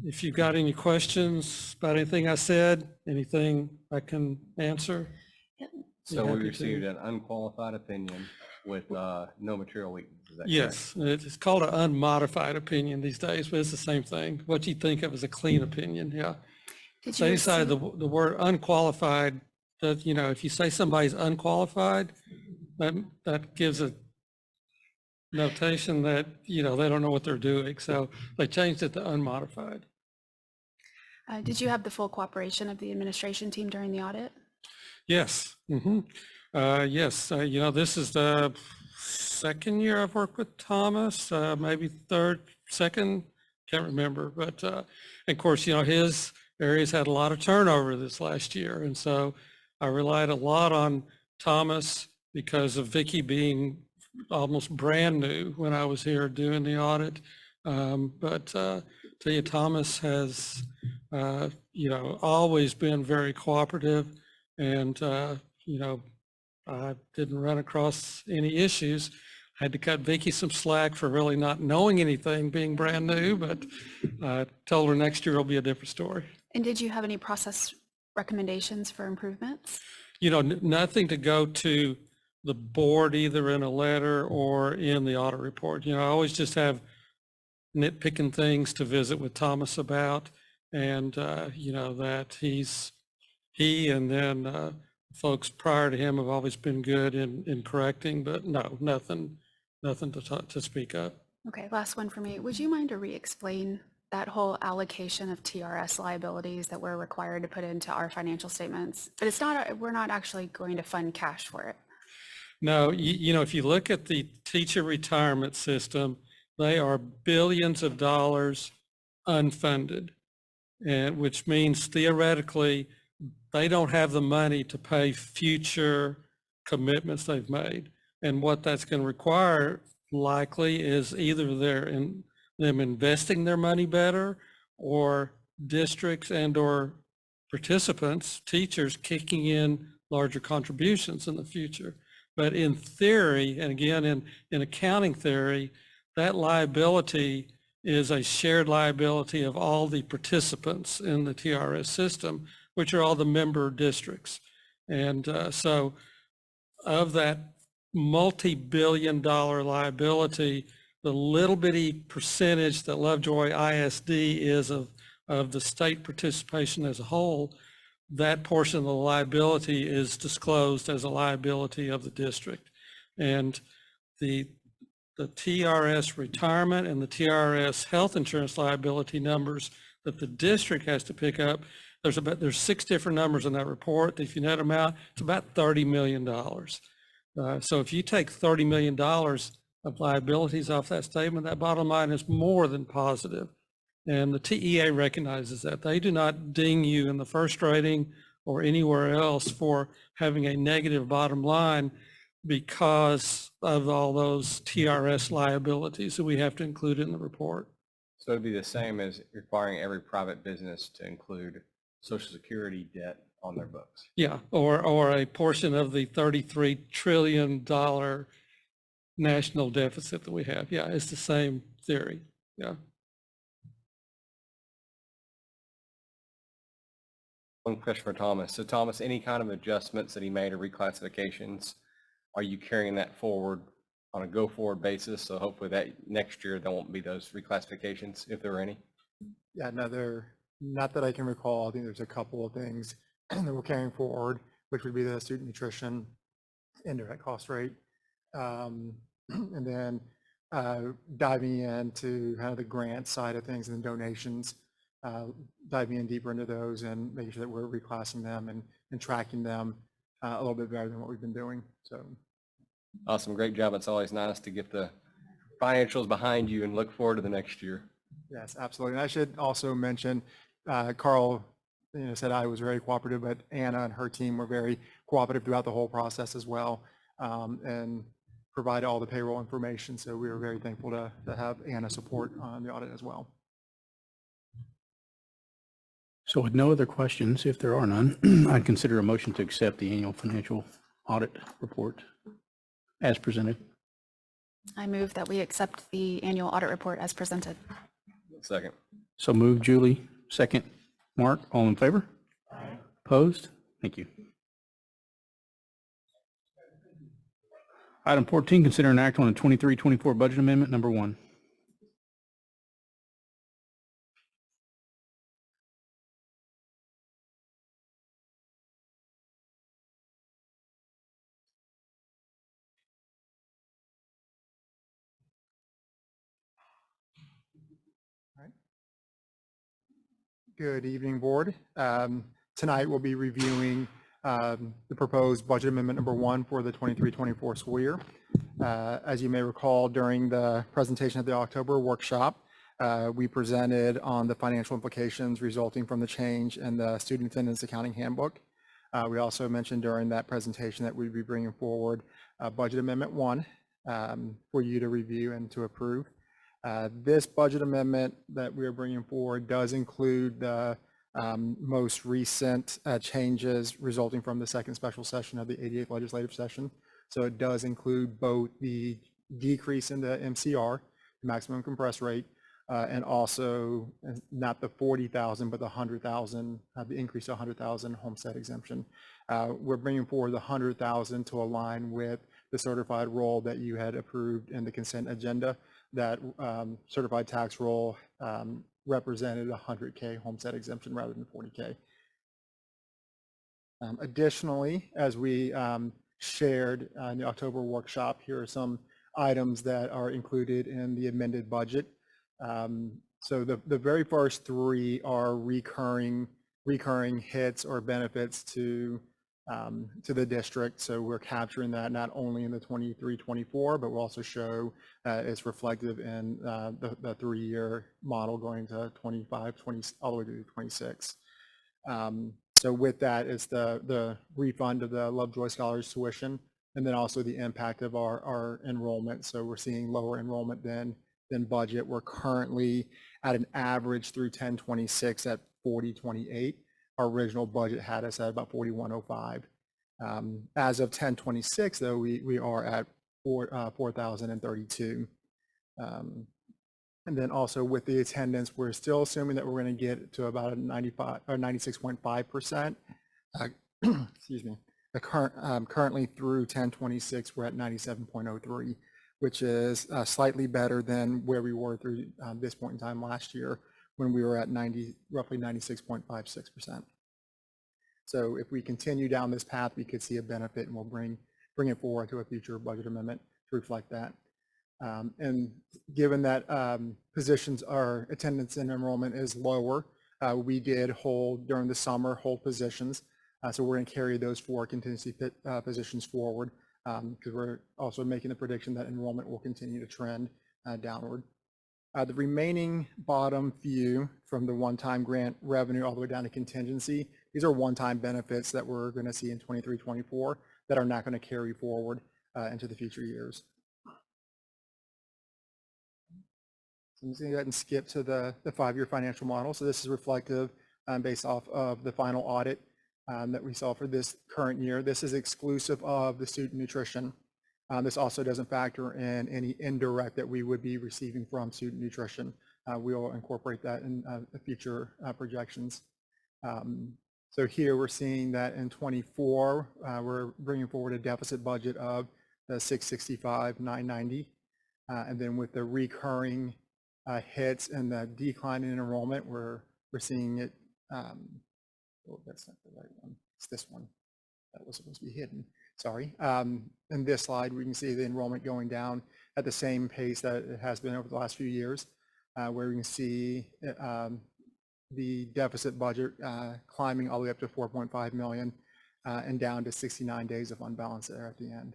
S14: if you've got any questions about anything I said, anything I can answer.
S9: So we received an unqualified opinion with no material weakness. Is that
S14: Yes, it's called an unmodified opinion these days, but it's the same thing. What you think of as a clean opinion, yeah. They decided the word unqualified, that, you know, if you say somebody's unqualified, that gives a notation that, you know, they don't know what they're doing. So they changed it to unmodified.
S15: Did you have the full cooperation of the administration team during the audit?
S14: Yes. Yes. You know, this is the second year I've worked with Thomas, maybe second, can't remember. But of course, you know, his areas had a lot of turnover this last year. And so I relied a lot on Thomas because of Vicki being almost brand new when I was here doing the audit. But tell you, Thomas has, always been very cooperative, and, I didn't run across any issues. I had to cut Vicky some slack for really not knowing anything, being brand new, but I told her next year will be a different story.
S15: And did you have any process recommendations for improvements?
S14: Nothing to go to the board either in a letter or in the audit report. I always just have nitpicking things to visit with Thomas about, and that he and then folks prior to him have always been good in correcting, but no, nothing to speak of.
S15: Okay, last one for me. Would you mind to re-explain that whole allocation of TRS liabilities that we're required to put into our financial statements? But we're not actually going to fund cash for it.
S14: No, if you look at the teacher retirement system, they are billions of dollars unfunded, and which means theoretically they don't have the money to pay future commitments they've made. And what that's going to require likely is either them investing their money better, or districts and or participants, teachers, kicking in larger contributions in the future. But in theory, and again, in accounting theory, that liability is a shared liability of all the participants in the TRS system, which are all the member districts. And so of that multi-billion-dollar liability, the little bitty percentage that Lovejoy ISD is of the state participation as a whole, that portion of the liability is disclosed as a liability of the district. And the TRS retirement and the TRS health insurance liability numbers that the district has to pick up, there's 6 different numbers in that report. If you net them out, it's about $30 million. So if you take $30 million of liabilities off that statement, that bottom line is more than positive. And the TEA recognizes that. They do not ding you in the first rating or anywhere else for having a negative bottom line because of all those TRS liabilities that we have to include in the report.
S9: So it'd be the same as requiring every private business to include Social Security debt on their books.
S14: Yeah, or a portion of the $33 trillion national deficit that we have. Yeah, it's the same theory. Yeah.
S9: One question for Thomas. So Thomas, any kind of adjustments that he made or reclassifications, are you carrying that forward on a go-forward basis? So hopefully that next year there won't be those reclassifications, if there are any.
S13: Yeah, no, not that I can recall. I think there's a couple of things that we're carrying forward, which would be the student nutrition indirect cost rate. And then diving into kind of the grant side of things and the donations, diving in deeper into those and making sure that we're reclassing them and tracking them a little bit better than what we've been doing. So
S9: awesome. Great job. It's always nice to get the financials behind you and look forward to the next year.
S13: Yes, absolutely. And I should also mention, Carl said I was very cooperative, but Anna and her team were very cooperative throughout the whole process as well, and provided all the payroll information. So we were very thankful to have Anna support on the audit as well.
S1: So with no other questions, if there are none, I'd consider a motion to accept the annual financial audit report as presented.
S15: I move that we accept the annual audit report as presented.
S9: Second.
S1: So move Julie, second Mark, all in favor? Aye. Opposed? Thank you. Item 14, consider an act on the 23-24 budget amendment number 1.
S13: Good evening, board. Tonight we'll be reviewing the proposed budget amendment number 1 for the 23-24 school year. As you may recall, during the presentation at the October workshop, we presented on the financial implications resulting from the change in the student attendance accounting handbook. We also mentioned during that presentation that we'd be bringing forward budget amendment 1 for you to review and to approve. This budget amendment that we are bringing forward does include the most recent changes resulting from the second special session of the 88th legislative session. So it does include both the decrease in the MCR, maximum compressed rate, and also not the 40,000, but the 100,000, the increase to 100,000 homestead exemption. We're bringing forward the 100,000 to align with the certified roll that you had approved in the consent agenda. That certified tax roll represented 100K homestead exemption rather than 40K. Additionally, as we shared in the October workshop, here are some items that are included in the amended budget. So the very first three are recurring hits or benefits to the district. So we're capturing that not only in the 23-24, but we'll also show it's reflective in the 3-year model going to 25, 20, all the way to 26. So with that is the refund of the Lovejoy Scholars tuition, and then also the impact of our enrollment. So we're seeing lower enrollment than budget. We're currently at an average through 1026 at 4028. Our original budget had us at about 4105. As of 1026, though, we are at 4,032. And then also with the attendance, we're still assuming that we're going to get to about a 95 or 96.5%. Excuse me. Currently through 1026, we're at 97.03, which is slightly better than where we were through this point in time last year when we were at roughly 96.56%. So if we continue down this path, we could see a benefit, and we'll bring it forward to a future budget amendment to reflect that. And given that positions, our attendance and enrollment is lower, we did hold during the summer, hold positions. So we're going to carry those 4 contingency positions forward because we're also making the prediction that enrollment will continue to trend downward. The remaining bottom few from the one-time grant revenue all the way down to contingency, these are one-time benefits that we're going to see in 23-24 that are not going to carry forward into the future years. So I'm just going to go ahead and skip to the 5-year financial model. So this is reflective based off of the final audit that we saw for this current year. This is exclusive of the student nutrition. This also doesn't factor in any indirect that we would be receiving from student nutrition. We'll incorporate that in the future projections. So here we're seeing that in 24, we're bringing forward a deficit budget of the 665,990. And then with the recurring hits and the decline in enrollment, we're seeing it, oh, that's not the right one, it's this one. That was supposed to be hidden, sorry. In this slide, we can see the enrollment going down at the same pace that it has been over the last few years, where we can see the deficit budget climbing all the way up to 4.5 million and down to 69 days of unbalance there at the end.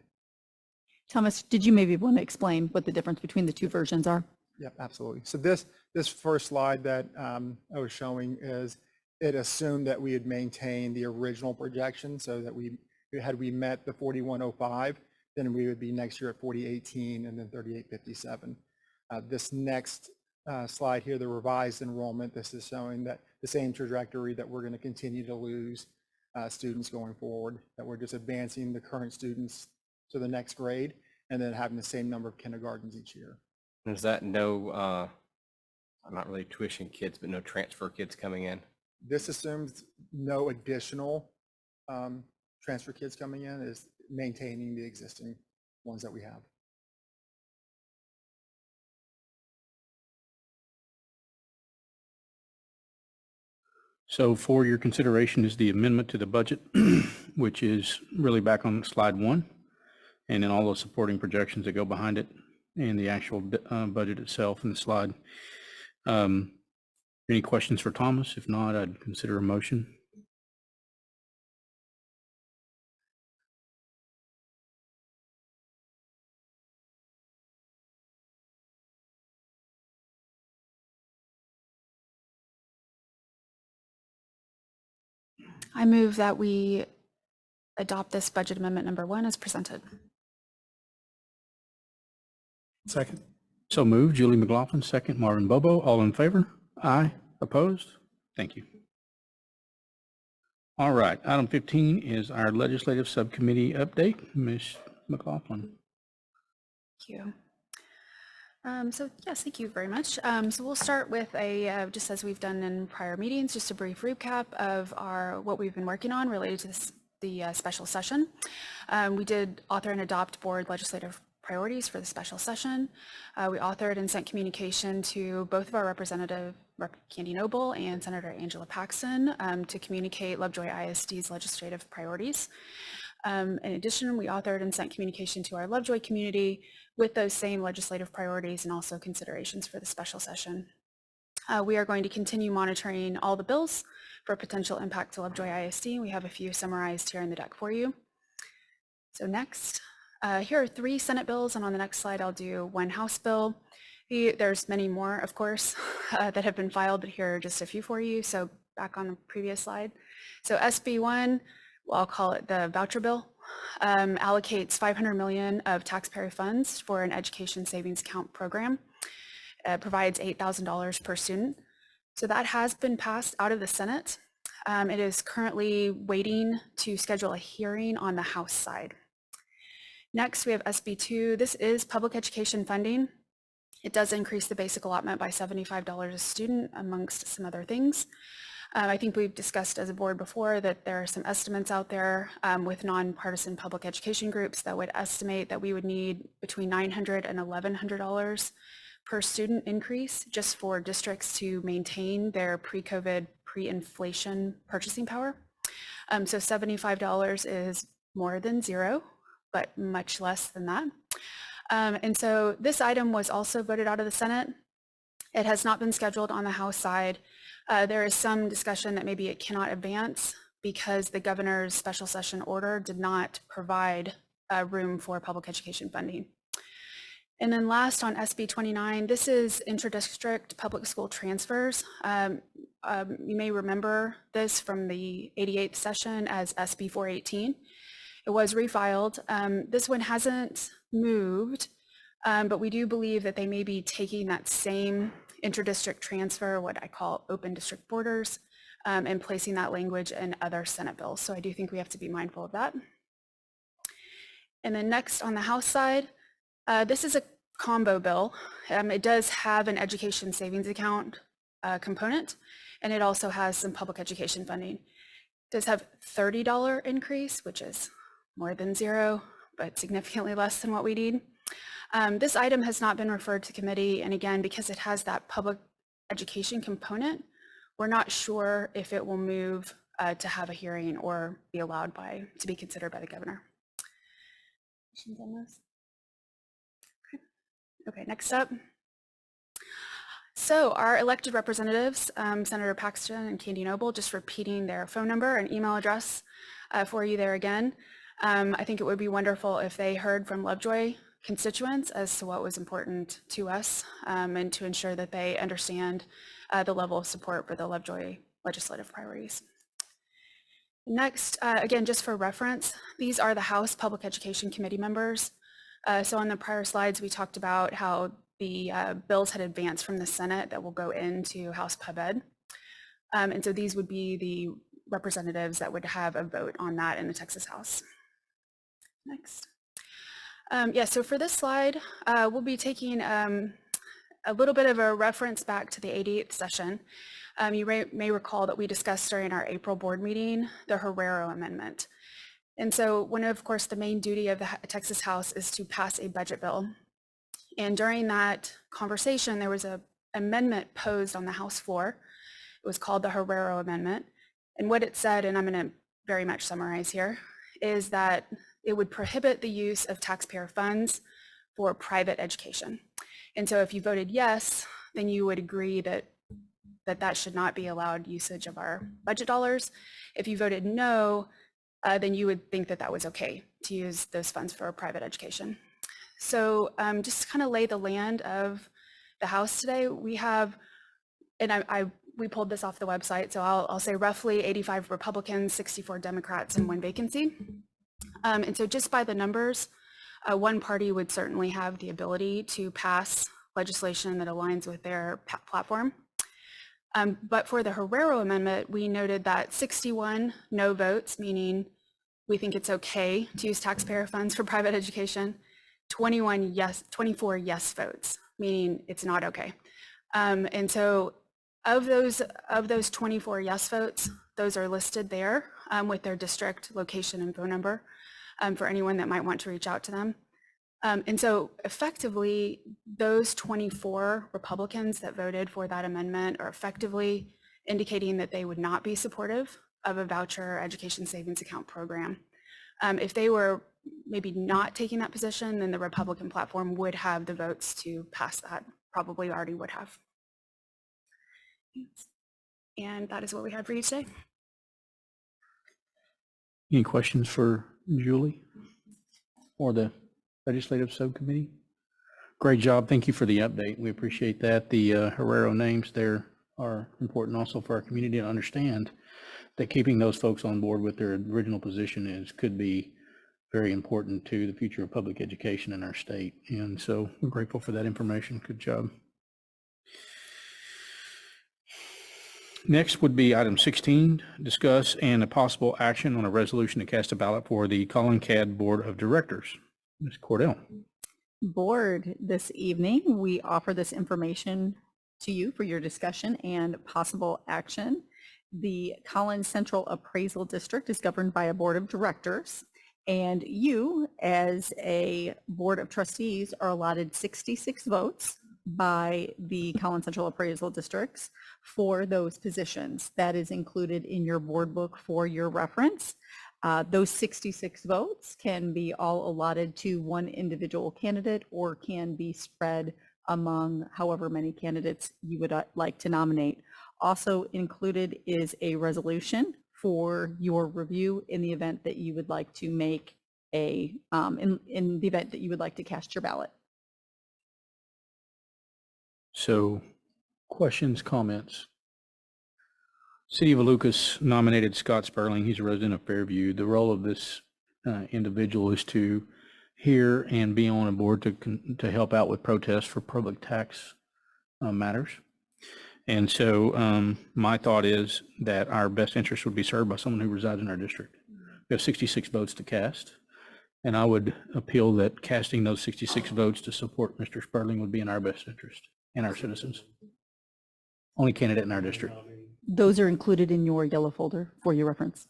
S16: Thomas, did you maybe want to explain what the difference between the two versions are?
S13: Yep, absolutely. So this first slide that I was showing is, it assumed that we had maintained the original projection, so that had we met the 4105, then we would be next year at 4018 and then 3857. This next slide here, the revised enrollment, this is showing that the same trajectory that we're going to continue to lose students going forward, that we're just advancing the current students to the next grade and then having the same number of kindergartens each year.
S9: Is that no, not really tuition kids, but no transfer kids coming in?
S13: This assumes no additional transfer kids coming in, is maintaining the existing ones that we have.
S1: So for your consideration is the amendment to the budget, which is really back on slide 1, and then all those supporting projections that go behind it, and the actual budget itself in the slide. Any questions for Thomas? If not, I'd consider a motion.
S15: I move that we adopt this budget amendment number 1 as presented.
S12: Second.
S1: So moved. Julie McLaughlin, second. Marvin Bobo, all in favor? Aye. Opposed? Thank you. All right, item 15 is our legislative subcommittee update. Ms. McLaughlin.
S15: Thank you. So yes, thank you very much. So we'll start with just as we've done in prior meetings, just a brief recap of what we've been working on related to the special session. We did author and adopt board legislative priorities for the special session. We authored and sent communication to both of our representative, Rep. Candy Noble and Senator Angela Paxton, to communicate Lovejoy ISD's legislative priorities. In addition, we authored and sent communication to our Lovejoy community with those same legislative priorities and also considerations for the special session. We are going to continue monitoring all the bills for potential impact to Lovejoy ISD. We have a few summarized here in the deck for you. So next, here are 3 Senate bills, and on the next slide I'll do 1 House bill. There's many more, of course, that have been filed, but here are just a few for you. So back on the previous slide. So SB 1, well, I'll call it the voucher bill, allocates $500 million of taxpayer funds for an education savings account program. It provides $8,000 per student. So that has been passed out of the Senate. It is currently waiting to schedule a hearing on the House side. Next, we have SB 2. This is public education funding. It does increase the basic allotment by $75 a student, amongst some other things. I think we've discussed as a board before that there are some estimates out there with nonpartisan public education groups that would estimate that we would need between $900 and $1,100 per student increase just for districts to maintain their pre-COVID, pre-inflation purchasing power. So $75 is more than zero, but much less than that. And so this item was also voted out of the Senate. It has not been scheduled on the House side. There is some discussion that maybe it cannot advance because the governor's special session order did not provide room for public education funding. And then last on SB 29, this is intra-district public school transfers. You may remember this from the 88th session as SB 418. It was refiled. This one hasn't moved, but we do believe that they may be taking that same inter-district transfer, what I call open district borders, and placing that language in other Senate bills. So I do think we have to be mindful of that. And then next on the House side, this is a combo bill. It does have an education savings account component, and it also has some public education funding. It does have $30 increase, which is more than zero, but significantly less than what we need. This item has not been referred to committee, and again, because it has that public education component, we're not sure if it will move to have a hearing or be allowed to be considered by the governor. Questions on this? Okay, next up. So our elected representatives, Senator Paxton and Candy Noble, just repeating their phone number and email address for you there again. I think it would be wonderful if they heard from Lovejoy constituents as to what was important to us and to ensure that they understand the level of support for the Lovejoy legislative priorities. Next, again, just for reference, these are the House Public Education Committee members. So on the prior slides, we talked about how the bills had advanced from the Senate that will go into House Pub Ed. And so these would be the representatives that would have a vote on that in the Texas House. Next. Yeah, so for this slide, we'll be taking a little bit of a reference back to the 88th session. You may recall that we discussed during our April board meeting the Herrero Amendment. And so one of course, the main duty of the Texas House is to pass a budget bill. And during that conversation, there was an amendment posed on the House floor. It was called the Herrero Amendment. And what it said, and I'm going to very much summarize here, is that it would prohibit the use of taxpayer funds for private education. And so if you voted yes, then you would agree that that should not be allowed usage of our budget dollars. If you voted no, then you would think that that was okay to use those funds for private education. So just to kind of lay the land of the House today, we have, and we pulled this off the website, so I'll say roughly 85 Republicans, 64 Democrats, and 1 vacancy. And so just by the numbers, one party would certainly have the ability to pass legislation that aligns with their platform. But for the Herrero amendment, we noted that 61 no votes, meaning we think it's okay to use taxpayer funds for private education, 24 yes votes, meaning it's not okay. And so of those 24 yes votes, those are listed there with their district location and phone number for anyone that might want to reach out to them. And so effectively, those 24 Republicans that voted for that amendment are effectively indicating that they would not be supportive of a voucher education savings account program. If they were maybe not taking that position, then the Republican platform would have the votes to pass that, probably already would have. And that is what we had for you today.
S1: Any questions for Julie or the legislative subcommittee? Great job. Thank you for the update. We appreciate that. The Herrero names there are important also for our community to understand that keeping those folks on board with their original position could be very important to the future of public education in our state. And so we're grateful for that information. Good job. Next would be item 16, discuss and a possible action on a resolution to cast a ballot for the Colin Cad Board of Directors. Ms. Cordell.
S16: Board, this evening, we offer this information to you for your discussion and possible action. The Collins Central Appraisal District is governed by a board of directors, and you, as a board of trustees, are allotted 66 votes by the Collins Central Appraisal Districts for those positions. That is included in your board book for your reference. Those 66 votes can be all allotted to one individual candidate or can be spread among however many candidates you would like to nominate. Also included is a resolution for your review in the event that you would like to make a, in the event that you would like to cast your ballot.
S1: So questions, comments? City of Lucas nominated Scott Sperling. He's a resident of Fairview. The role of this individual is to hear and be on a board to help out with protests for public tax matters. And so my thought is that our best interest would be served by someone who resides in our district. We have 66 votes to cast, and I would appeal that casting those 66 votes to support Mr. Sperling would be in our best interest and our citizens. Only candidate in our district.
S16: Those are included in your yellow folder for your reference.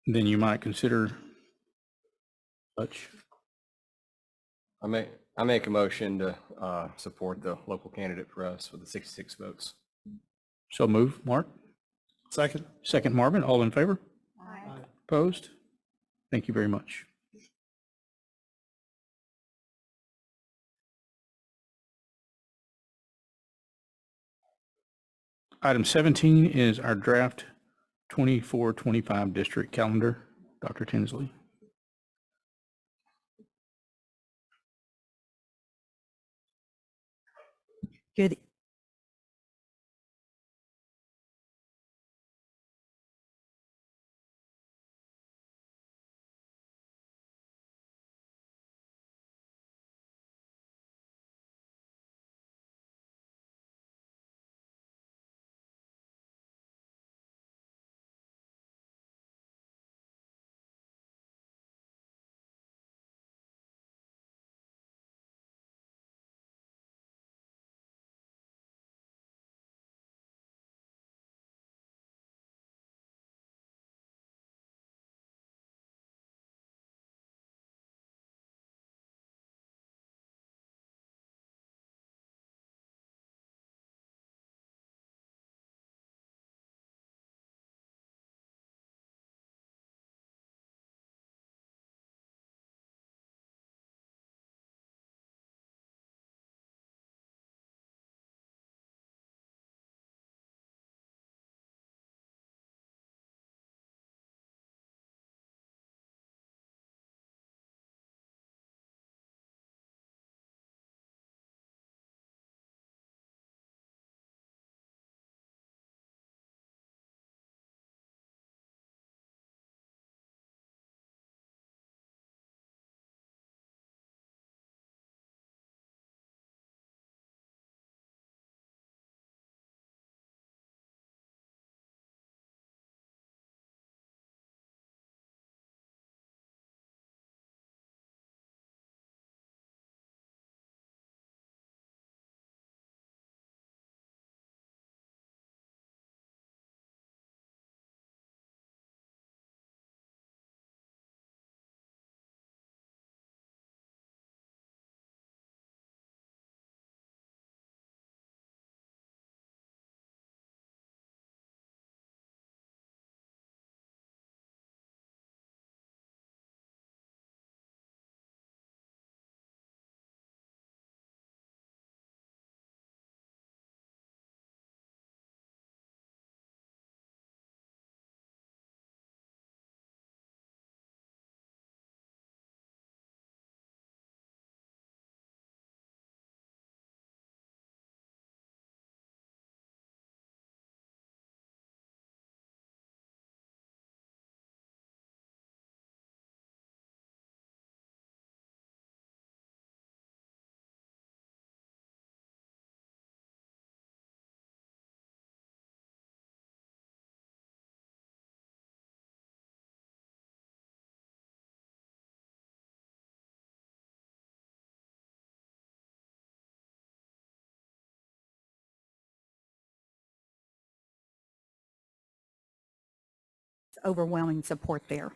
S1: Then you might consider such.
S9: I make a motion to support the local candidate for us with the 66 votes.
S1: So move, Mark.
S12: Second.
S1: Second, Marvin. All in favor?
S12: Aye.
S1: Opposed? Thank you very much. Item 17 is our draft 24-25 district calendar. Dr. Tinsley.
S7: Good overwhelming support there.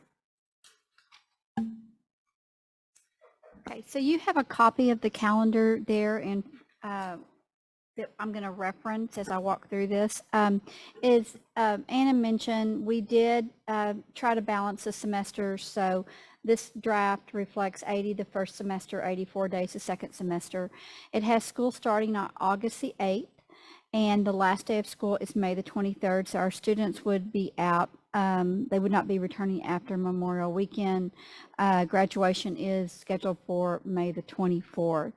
S6: Okay, so you have a copy of the calendar there, and that I'm going to reference as I walk through this. As Anna mentioned, we did try to balance the semesters, so this draft reflects 80 the first semester, 84 days the second semester. It has school starting on August the 8th, and the last day of school is May the 23rd, so our students would be out. They would not be returning after Memorial Weekend. Graduation is scheduled for May the 24th.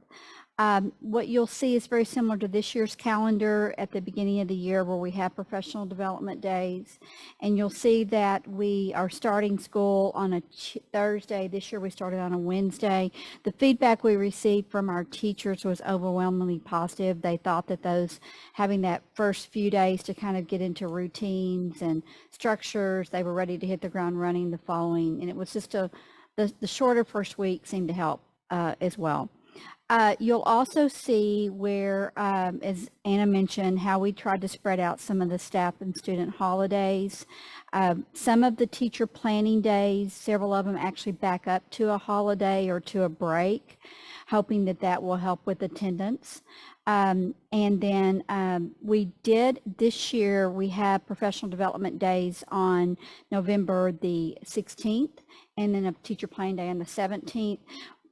S6: What you'll see is very similar to this year's calendar at the beginning of the year, where we have professional development days, and you'll see that we are starting school on a Thursday. This year we started on a Wednesday. The feedback we received from our teachers was overwhelmingly positive. They thought that having that first few days to kind of get into routines and structures, they were ready to hit the ground running the following, and it was just the shorter first week seemed to help as well. You'll also see where, as Anna mentioned, how we tried to spread out some of the staff and student holidays. Some of the teacher planning days, several of them actually back up to a holiday or to a break, hoping that will help with attendance. And then we did this year, we have professional development days on November the 16th, and then a teacher planning day on the 17th.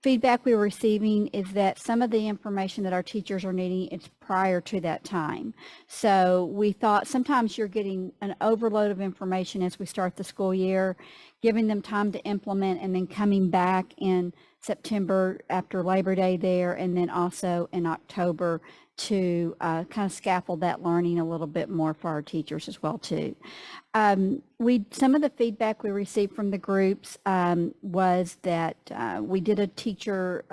S6: Feedback we were receiving is that some of the information that our teachers are needing is prior to that time. So we thought sometimes you're getting an overload of information as we start the school year, giving them time to implement, and then coming back in September after Labor Day there, and then also in October to kind of scaffold that learning a little bit more for our teachers as well too. Some of the feedback we received from the groups was that we did a teacher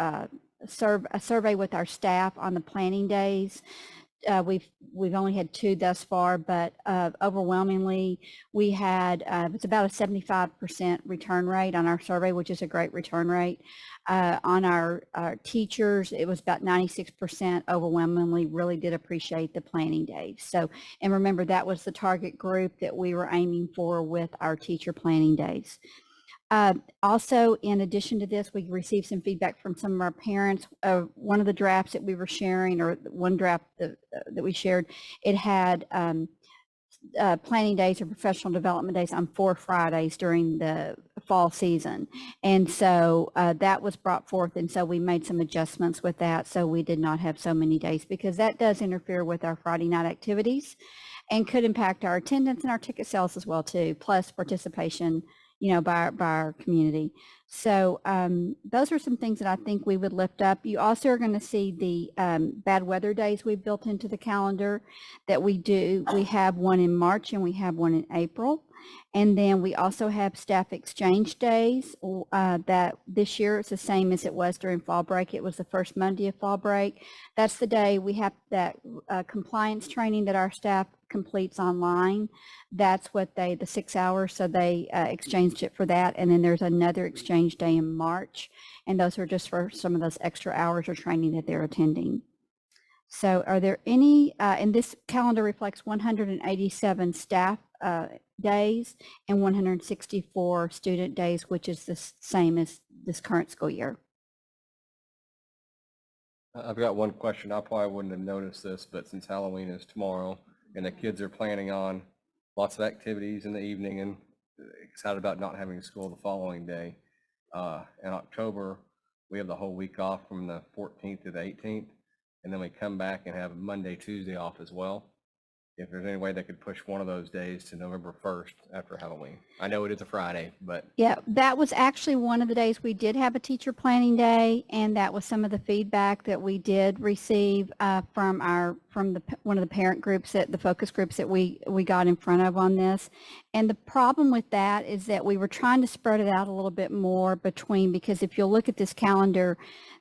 S6: survey with our staff on the planning days. We've only had 2 thus far, but overwhelmingly we had it's about a 75% return rate on our survey, which is a great return rate. On our teachers, it was about 96% overwhelmingly really did appreciate the planning days. So, and remember, that was the target group that we were aiming for with our teacher planning days. Also, in addition to this, we received some feedback from some of our parents. One of the drafts that we were sharing, or one draft that we shared, it had planning days or professional development days on 4 Fridays during the fall season. And so that was brought forth, and so we made some adjustments with that, so we did not have so many days, because that does interfere with our Friday night activities and could impact our attendance and our ticket sales as well too, plus participation, by our community. So those are some things that I think we would lift up. You also are going to see the bad weather days we've built into the calendar that we do. We have one in March and we have one in April. And then we also have staff exchange days that this year it's the same as it was during fall break. It was the first Monday of fall break. That's the day we have that compliance training that our staff completes online. That's what the 6 hours, so they exchanged it for that. And then there's another exchange day in March, and those are just for some of those extra hours of training that they're attending. So are there any, and this calendar reflects 187 staff days and 164 student days, which is the same as this current school year.
S9: I've got one question. I probably wouldn't have noticed this, but since Halloween is tomorrow and the kids are planning on lots of activities in the evening and excited about not having school the following day, in October, we have the whole week off from the 14th to the 18th, and then we come back and have Monday, Tuesday off as well. If there's any way they could push one of those days to November 1st after Halloween. I know it is a Friday, but.
S6: Yeah, that was actually one of the days we did have a teacher planning day, and that was some of the feedback that we did receive from one of the parent groups, the focus groups that we got in front of on this. And the problem with that is that we were trying to spread it out a little bit more because if you'll look at this calendar,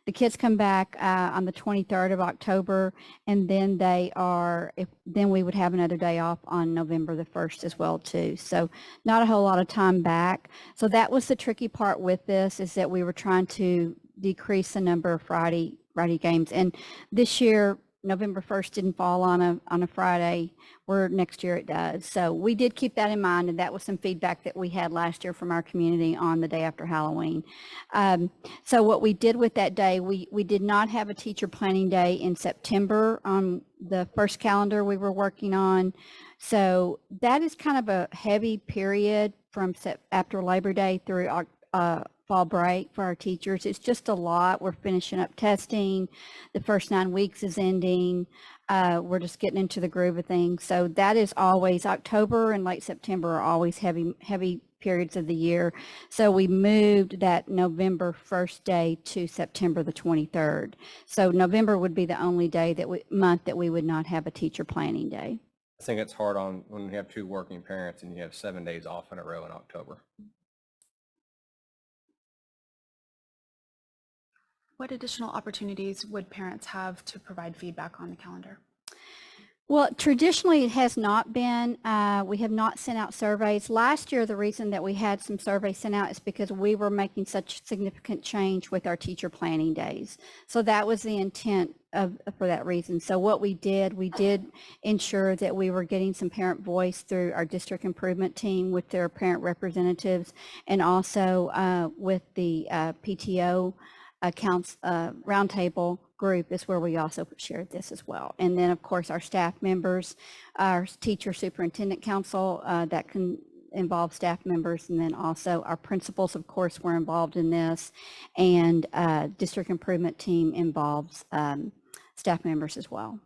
S6: the kids come back on the 23rd of October, and then then we would have another day off on November the 1st as well too. So not a whole lot of time back. So that was the tricky part with this, is that we were trying to decrease the number of Friday games. And this year, November 1st didn't fall on a Friday, where next year it does. So we did keep that in mind, and that was some feedback that we had last year from our community on the day after Halloween. So what we did with that day, we did not have a teacher planning day in September on the first calendar we were working on. So that is kind of a heavy period from after Labor Day through fall break for our teachers. It's just a lot. We're finishing up testing. The first 9 weeks is ending. We're just getting into the groove of things. So that is always October and late September are always heavy periods of the year. So we moved that November 1st day to September the 23rd. So November would be the only day month that we would not have a teacher planning day.
S9: I think it's hard on when you have 2 working parents and you have 7 days off in a row in October.
S15: What additional opportunities would parents have to provide feedback on the calendar?
S6: Well, traditionally it has not been. We have not sent out surveys. Last year, the reason that we had some surveys sent out is because we were making such significant change with our teacher planning days. So that was the intent for that reason. So what we did ensure that we were getting some parent voice through our district improvement team with their parent representatives, and also with the PTO accounts roundtable group is where we also shared this as well. And then of course our staff members, our teacher superintendent council, that can involve staff members, and then also our principals of course were involved in this, and district improvement team involves staff members as well.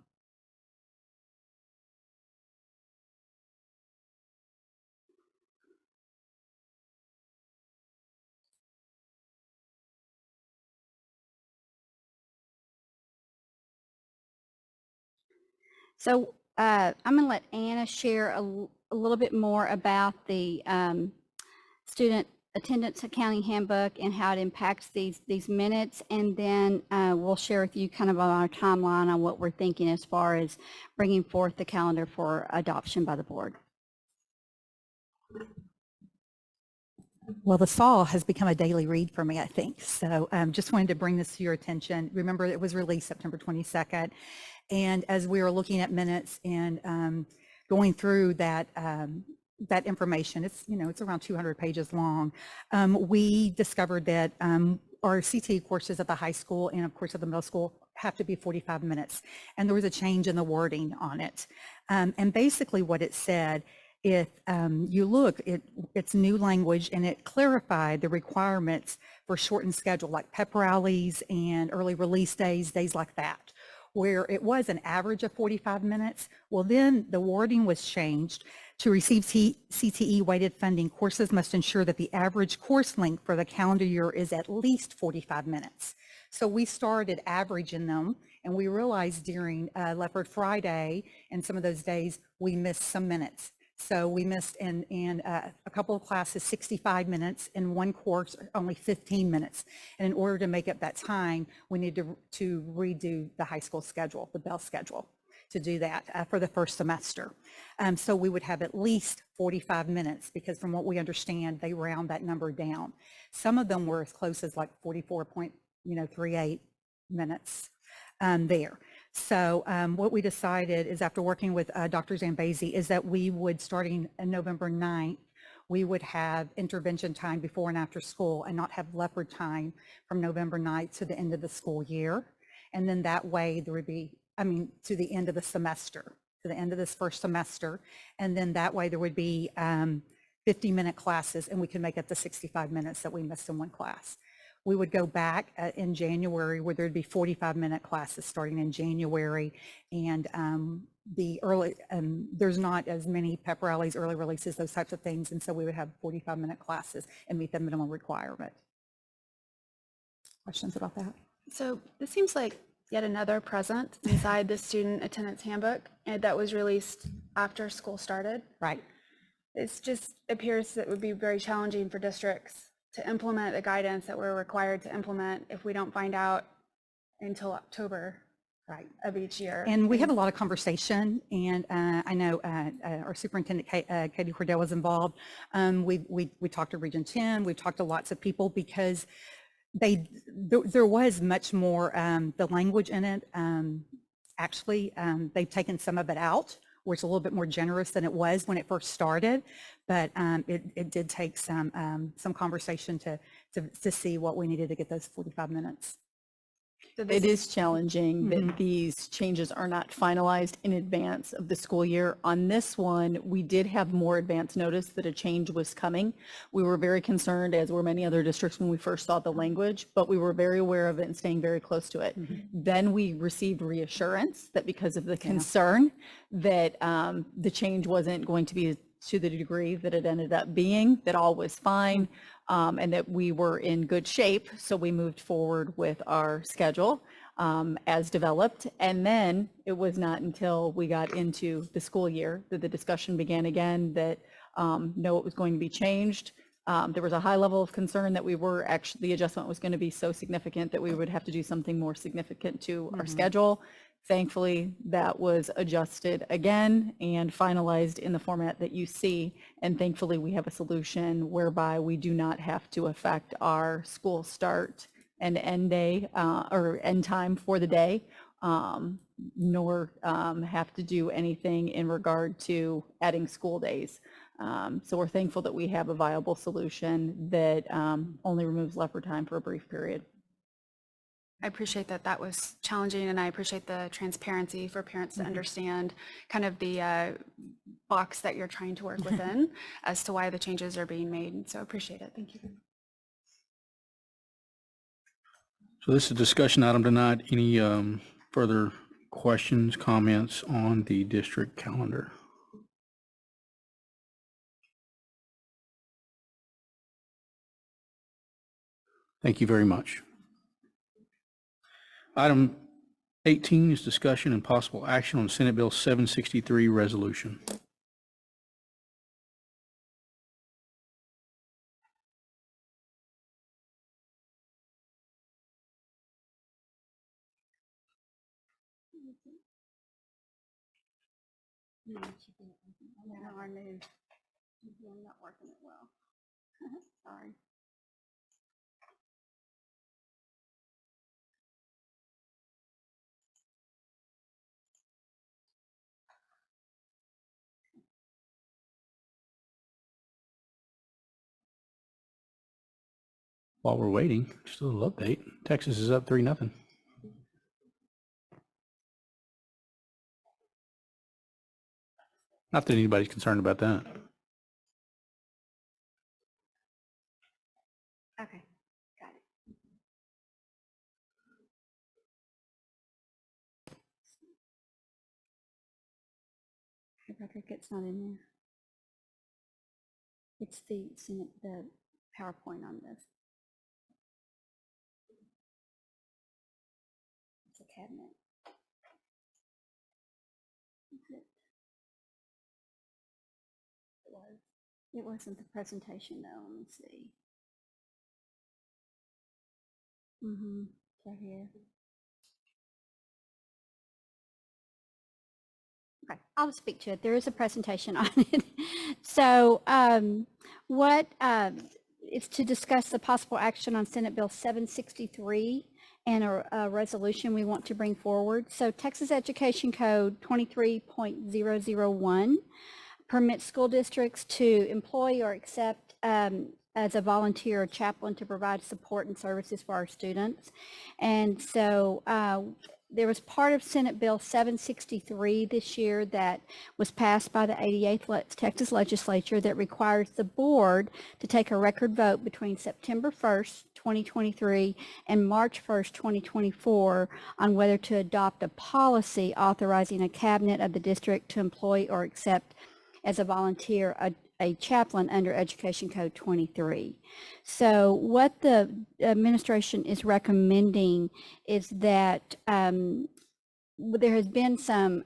S6: So I'm going to let Anna share a little bit more about the student attendance accounting handbook and how it impacts these minutes, and then we'll share with you kind of on our timeline on what we're thinking as far as bringing forth the calendar for adoption by the board.
S7: Well, the SAW has become a daily read for me, I think. So just wanted to bring this to your attention. Remember, it was released September 22nd. And as we were looking at minutes and going through that that information, it's around 200 pages long, we discovered that our CTE courses at the high school and of course at the middle school have to be 45 minutes. And there was a change in the wording on it. And basically what it said, if you look, it's new language, and it clarified the requirements for shortened schedule, like pep rallies and early release days, days like that, where it was an average of 45 minutes. Well, then the wording was changed to receive CTE weighted funding. Courses must ensure that the average course length for the calendar year is at least 45 minutes. So we started averaging them, and we realized during Leopard Friday and some of those days, we missed some minutes. So we missed in a couple of classes 65 minutes, in one course only 15 minutes. And in order to make up that time, we need to redo the high school schedule, the Bell schedule, to do that for the first semester. So we would have at least 45 minutes, because from what we understand, they round that number down. Some of them were as close as like 44.38 minutes there. So what we decided is, after working with Dr. Zambezi, is that we would, starting November 9th, we would have intervention time before and after school, and not have leopard time from November 9th to the end of the school year. And then that way there would be, to the end of the semester, to the end of this first semester. And then that way there would be 50-minute classes, and we could make up the 65 minutes that we missed in one class. We would go back in January, where there'd be 45-minute classes starting in January, and there's not as many pep rallies, early releases, those types of things, and so we would have 45-minute classes and meet the minimum requirement. Questions about that?
S15: So this seems like yet another present inside the student attendance handbook that was released after school started.
S7: Right.
S15: It just appears that it would be very challenging for districts to implement the guidance that we're required to implement if we don't find out until October of each year.
S7: And we had a lot of conversation, and I know our superintendent, Katie Cordell, was involved. We talked to Region 10, we talked to lots of people, because there was much more, the language in it actually, they've taken some of it out, where it's a little bit more generous than it was when it first started. But it did take some conversation to see what we needed to get those 45 minutes.
S16: It is challenging that these changes are not finalized in advance of the school year. On this one, we did have more advance notice that a change was coming. We were very concerned, as were many other districts, when we first saw the language, but we were very aware of it and staying very close to it. Then we received reassurance that because of the concern that the change wasn't going to be to the degree that it ended up being, that all was fine, and that we were in good shape. So we moved forward with our schedule as developed. And then it was not until we got into the school year that the discussion began again that no, it was going to be changed. There was a high level of concern that the adjustment was going to be so significant that we would have to do something more significant to our schedule. Thankfully, that was adjusted again and finalized in the format that you see. And thankfully, we have a solution whereby we do not have to affect our school start and end day or end time for the day, nor have to do anything in regard to adding school days. So we're thankful that we have a viable solution that only removes leopard time for a brief period.
S15: I appreciate that that was challenging, and I appreciate the transparency for parents to understand kind of the box that you're trying to work within as to why the changes are being made. So I appreciate it. Thank you.
S1: So this is a discussion item tonight. Any further questions, comments on the district calendar? Thank you very much. Item 18 is discussion and possible action on Senate Bill 763 resolution.
S6: Our new, I'm not working it well. Sorry.
S1: While we're waiting, just a little update. Texas is up 3-0. Not that anybody's concerned about that.
S6: Okay, got it. Rebecca, it's not in there. It's the PowerPoint on this. It's a cabinet. It wasn't the presentation though. Let me see. Right here. Okay, I'll speak to it. There is a presentation on it. So it's to discuss the possible action on Senate Bill 763 and a resolution we want to bring forward. So Texas Education Code 23.001 permits school districts to employ or accept as a volunteer or chaplain to provide support and services for our students. And so there was part of Senate Bill 763 this year that was passed by the 88th Texas Legislature that requires the board to take a record vote between September 1st, 2023 and March 1st, 2024 on whether to adopt a policy authorizing a cabinet of the district to employ or accept as a volunteer a chaplain under Education Code 23. So what the administration is recommending is that there have been some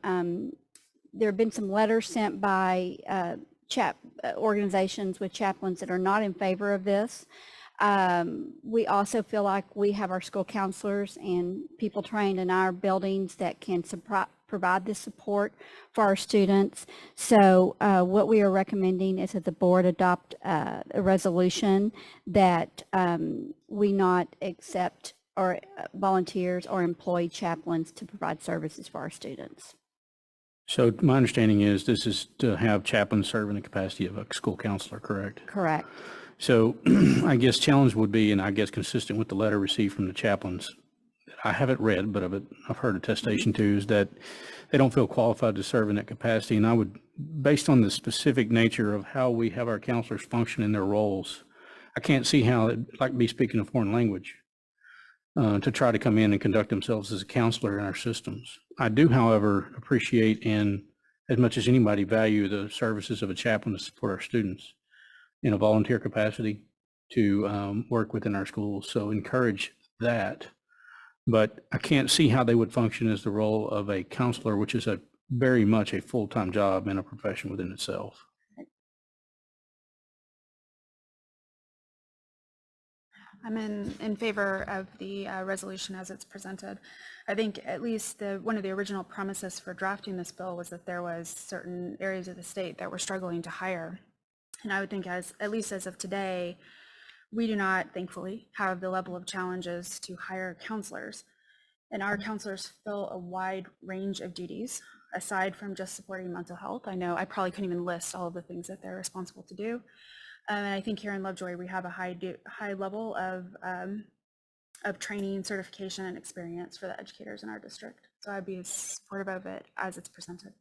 S6: letters sent by organizations with chaplains that are not in favor of this. We also feel like we have our school counselors and people trained in our buildings that can provide this support for our students. So what we are recommending is that the board adopt a resolution that we not accept or volunteers or employee chaplains to provide services for our students.
S1: So my understanding is this is to have chaplains serve in the capacity of a school counselor, correct?
S6: Correct.
S1: So I guess challenge would be, and I guess consistent with the letter received from the chaplains, that I haven't read, but I've heard attestation to, is that they don't feel qualified to serve in that capacity. And I would, based on the specific nature of how we have our counselors function in their roles, I can't see how it'd like be speaking a foreign language to try to come in and conduct themselves as a counselor in our systems. I do, however, appreciate and as much as anybody value the services of a chaplain to support our students in a volunteer capacity to work within our schools. So encourage that. But I can't see how they would function as the role of a counselor, which is a very much a full-time job and a profession within itself.
S15: I'm in favor of the resolution as it's presented. I think at least one of the original premises for drafting this bill was that there was certain areas of the state that were struggling to hire. And I would think at least as of today, we do not, thankfully, have the level of challenges to hire counselors. And our counselors fill a wide range of duties aside from just supporting mental health. I know I probably couldn't even list all of the things that they're responsible to do. And I think here in Lovejoy, we have a high level of training, certification, and experience for the educators in our district. So I'd be supportive of it as it's presented.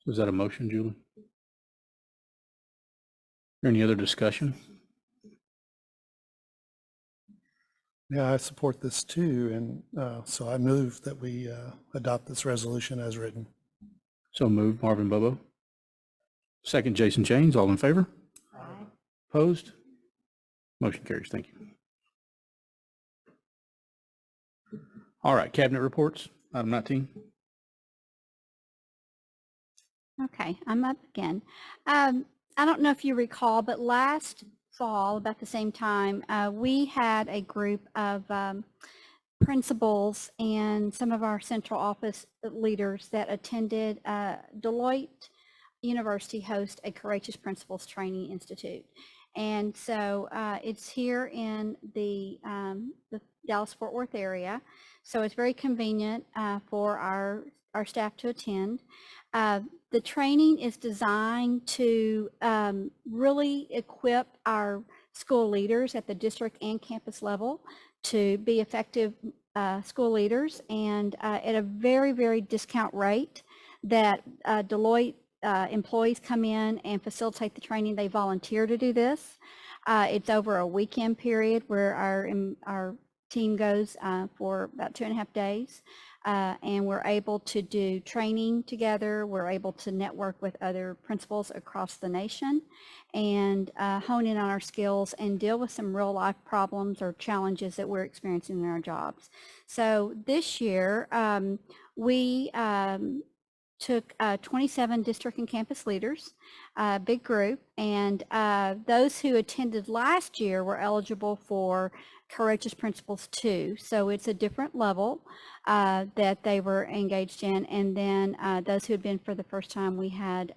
S1: Was that a motion, Julie? Any other discussion?
S17: Yeah, I support this too, and so I move that we adopt this resolution as written.
S1: So moved, Marvin Bobo. Second, Jason James. All in favor?
S6: Aye.
S1: Opposed? Motion carries. Thank you. All right, cabinet reports, item 19.
S6: Okay, I'm up again. I don't know if you recall, but last fall, about the same time, we had a group of principals and some of our central office leaders that attended Deloitte University host a Courageous Principals Training Institute. And so it's here in the Dallas-Fort Worth area. So it's very convenient for our staff to attend. The training is designed to really equip our school leaders at the district and campus level to be effective school leaders, and at a very, very discount rate that Deloitte employees come in and facilitate the training. They volunteer to do this. It's over a weekend period where our team goes for about 2.5 days. And we're able to do training together. We're able to network with other principals across the nation and hone in on our skills and deal with some real life problems or challenges that we're experiencing in our jobs. So this year, we took 27 district and campus leaders, a big group, and those who attended last year were eligible for Courageous Principals 2. So it's a different level that they were engaged in, and then those who had been for the first time, we had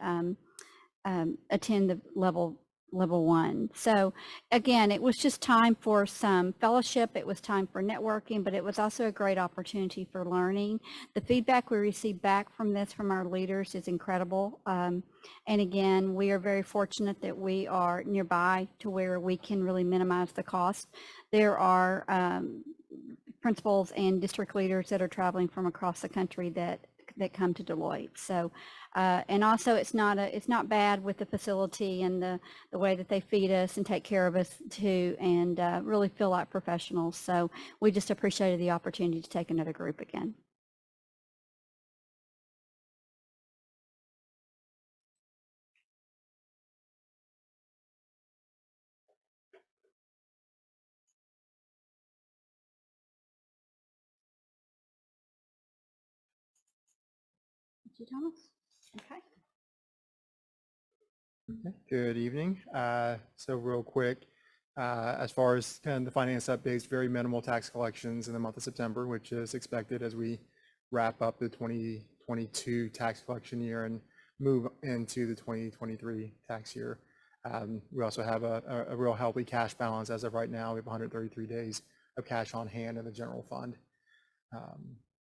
S6: attend the level 1. So again, it was just time for some fellowship. It was time for networking, but it was also a great opportunity for learning. The feedback we received back from this from our leaders is incredible. And again, we are very fortunate that we are nearby to where we can really minimize the cost. There are principals and district leaders that are traveling from across the country that come to Deloitte. So, and also it's not bad with the facility and the way that they feed us and take care of us too, and really feel like professionals. So we just appreciated the opportunity to take another group again. Thank you, Thomas. Okay.
S13: Good evening. So real quick, as far as kind of the finance updates, very minimal tax collections in the month of September, which is expected as we wrap up the 2022 tax collection year and move into the 2023 tax year. We also have a real healthy cash balance as of right now. We have 133 days of cash on hand in the general fund.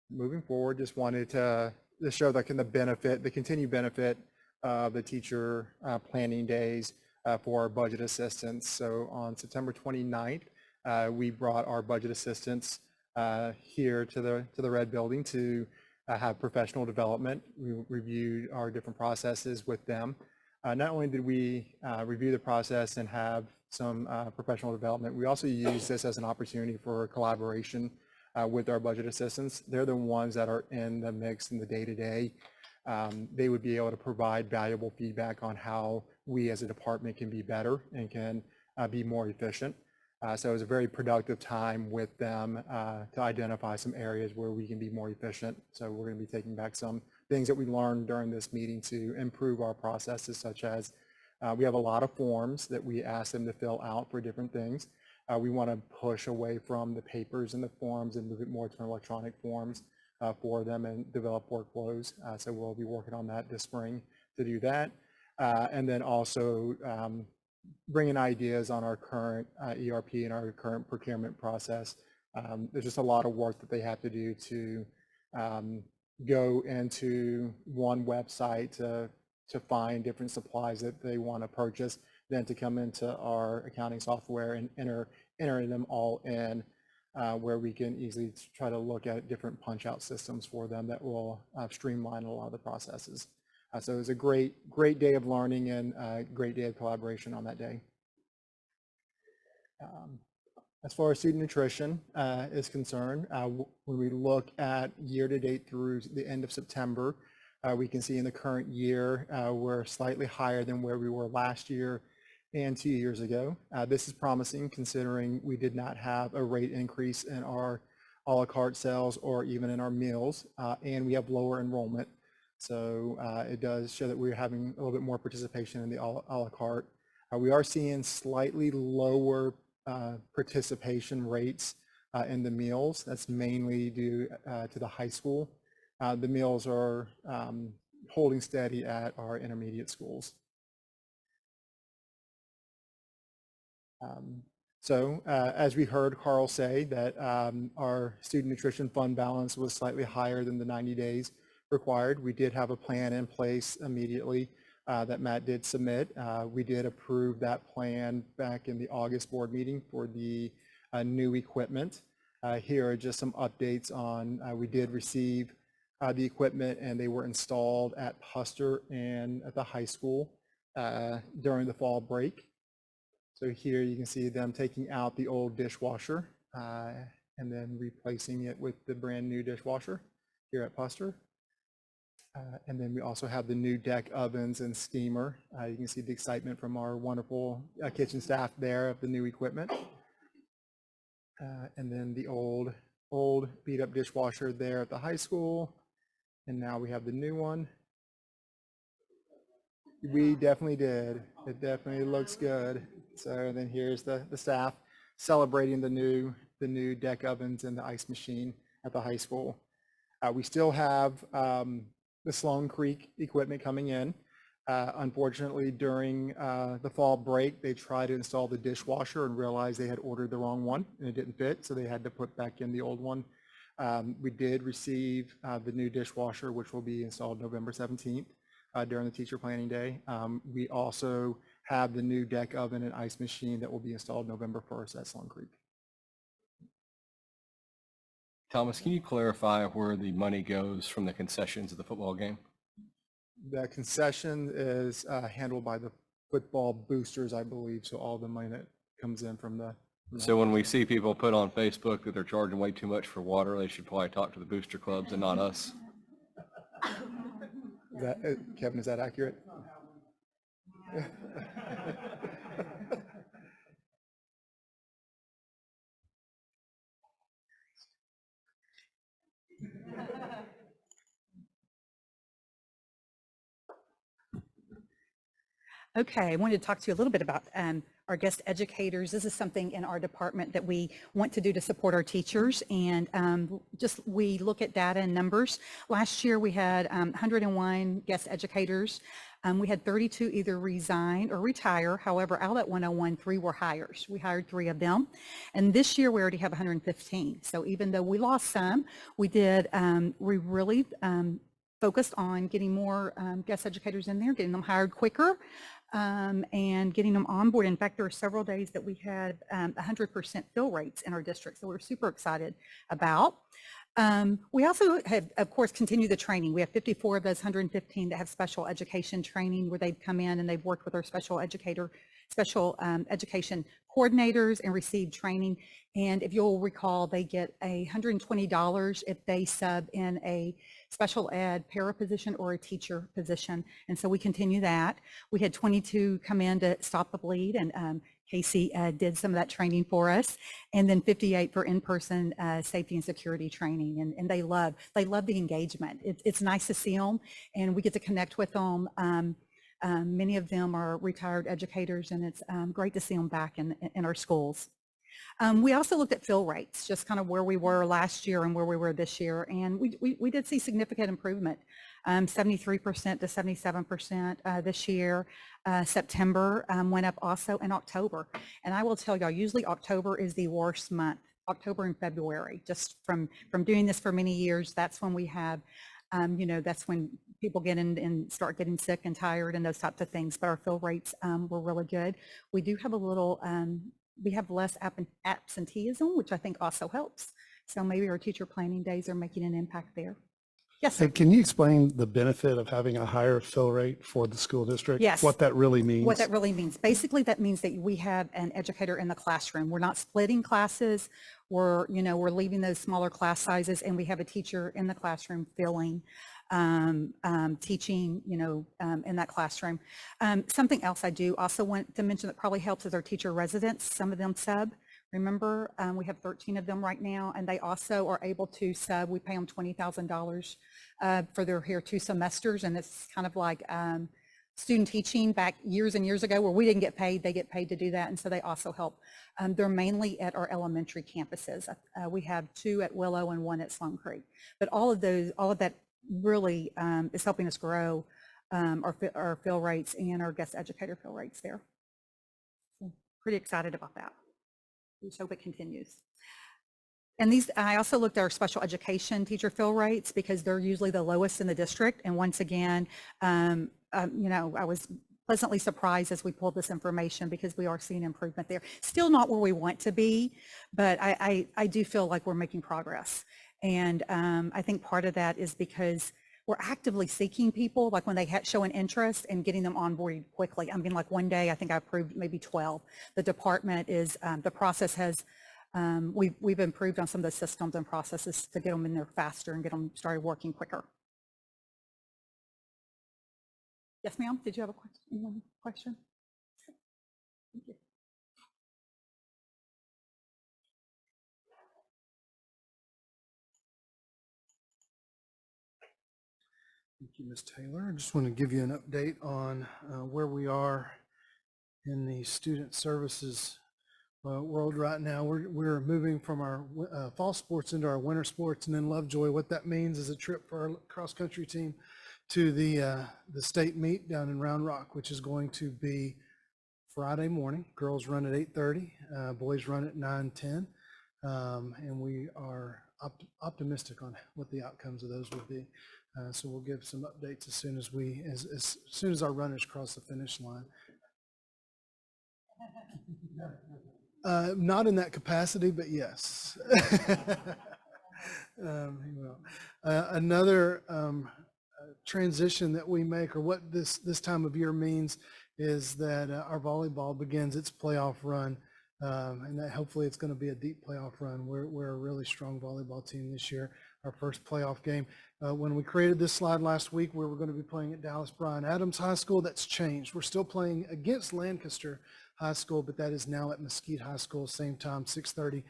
S13: Moving forward, just wanted to show the the continued benefit of the teacher planning days for our budget assistants. So on September 29th, we brought our budget assistants here to the Red Building to have professional development. We reviewed our different processes with them. Not only did we review the process and have some professional development, we also used this as an opportunity for collaboration with our budget assistants. They're the ones that are in the mix in the day-to-day. They would be able to provide valuable feedback on how we as a department can be better and can be more efficient. So it was a very productive time with them to identify some areas where we can be more efficient. So we're going to be taking back some things that we learned during this meeting to improve our processes, such as we have a lot of forms that we ask them to fill out for different things. We want to push away from the papers and the forms and move it more to electronic forms for them and develop workflows. So we'll be working on that this spring to do that. And then also bringing ideas on our current ERP and our current procurement process. There's just a lot of work that they have to do to go into one website to find different supplies that they want to purchase, then to come into our accounting software and enter them all in, where we can easily try to look at different punch-out systems for them that will streamline a lot of the processes. So it was a great day of learning and a great day of collaboration on that day. As far as student nutrition is concerned, when we look at year-to-date through the end of September, we can see in the current year we're slightly higher than where we were last year and 2 years ago. This is promising considering we did not have a rate increase in our a la carte sales or even in our meals, and we have lower enrollment. So it does show that we're having a little bit more participation in the a la carte. We are seeing slightly lower participation rates in the meals. That's mainly due to the high school. The meals are holding steady at our intermediate schools. So as we heard Carl say that our student nutrition fund balance was slightly higher than the 90 days required. We did have a plan in place immediately that Matt did submit. We did approve that plan back in the August board meeting for the new equipment. Here are just some updates on, we did receive the equipment and they were installed at Puster and at the high school during the fall break. So here you can see them taking out the old dishwasher and then replacing it with the brand new dishwasher here at Puster. And then we also have the new deck ovens and steamer. You can see the excitement from our wonderful kitchen staff there of the new equipment. And then the old beat up dishwasher there at the high school. And now we have the new one. We definitely did. It definitely looks good. So then here's the staff celebrating the new deck ovens and the ice machine at the high school. We still have the Sloan Creek equipment coming in. Unfortunately, during the fall break, they tried to install the dishwasher and realized they had ordered the wrong one and it didn't fit, so they had to put back in the old one. We did receive the new dishwasher, which will be installed November 17th during the teacher planning day. We also have the new deck oven and ice machine that will be installed November 1st at Sloan Creek.
S9: Thomas, can you clarify where the money goes from the concessions of the football game?
S13: The concession is handled by the football boosters, I believe. So all the money that comes in from the...
S9: So when we see people put on Facebook that they're charging way too much for water, they should probably talk to the booster clubs and not us.
S13: Kevin, is that accurate?
S7: Okay, I wanted to talk to you a little bit about our guest educators. This is something in our department that we want to do to support our teachers, and just we look at data and numbers. Last year we had 101 guest educators. We had 32 either resign or retire. However, out of that 101, 3 were hires. We hired 3 of them. And this year we already have 115. So even though we lost some, we really focused on getting more guest educators in there, getting them hired quicker, and getting them on board. In fact, there were several days that we had 100% fill rates in our district. So we're super excited about. We also have, of course, continued the training. We have 54 of those 115 that have special education training where they've come in and they've worked with our special education coordinators and received training. And if you'll recall, they get $120 if they sub in a special ed para position or a teacher position. And so we continue that. We had 22 come in to stop the bleed, and Casey did some of that training for us, and then 58 for in-person safety and security training. And they love the engagement. It's nice to see them, and we get to connect with them. Many of them are retired educators, and it's great to see them back in our schools. We also looked at fill rates, just kind of where we were last year and where we were this year, and we did see significant improvement, 73% to 77% this year. September went up also in October, and I will tell y'all, usually October is the worst month. October and February, just from doing this for many years, that's when we have, that's when people get in and start getting sick and tired and those types of things. But our fill rates were really good. We do have a little. We have less absenteeism, which I think also helps. So maybe our teacher planning days are making an impact there. Yes, sir.
S17: Hey, can you explain the benefit of having a higher fill rate for the school district?
S7: Yes.
S17: What that really means?
S7: What that really means. Basically, that means that we have an educator in the classroom. We're not splitting classes. We're leaving those smaller class sizes, and we have a teacher in the classroom filling, teaching, in that classroom. Something else I do also want to mention that probably helps is our teacher residents. Some of them sub. Remember, we have 13 of them right now, and they also are able to sub. We pay them $20,000 for their here 2 semesters, and it's kind of like student teaching back years and years ago where we didn't get paid. They get paid to do that, and so they also help. They're mainly at our elementary campuses. We have 2 at Willow and 1 at Sloan Creek. But all of that really is helping us grow our fill rates and our guest educator fill rates there. So pretty excited about that. We just hope it continues. And I also looked at our special education teacher fill rates because they're usually the lowest in the district. And once again, I was pleasantly surprised as we pulled this information because we are seeing improvement there. Still not where we want to be, but I do feel like we're making progress. And I think part of that is because we're actively seeking people, like when they show an interest and getting them onboarded quickly. I mean, like one day, I think I approved maybe 12. The department is, the process has, we've improved on some of the systems and processes to get them in there faster and get them started working quicker. Yes, ma'am, did you have a question? Thank you.
S12: Thank you, Ms. Taylor. I just want to give you an update on where we are in the student services world right now. We're moving from our fall sports into our winter sports, and then Lovejoy. What that means is a trip for our cross-country team to the state meet down in Round Rock, which is going to be Friday morning. Girls run at 8:30, boys run at 9:10, and we are optimistic on what the outcomes of those will be. So we'll give some updates as soon as our runners cross the finish line. Not in that capacity, but yes. Another transition that we make, or what this time of year means, is that our volleyball begins its playoff run, and that hopefully it's going to be a deep playoff run. We're a really strong volleyball team this year. Our first playoff game. When we created this slide last week, we were going to be playing at Dallas Bryan Adams High School. That's changed. We're still playing against Lancaster High School, but that is now at Mesquite High School, same time, 6:30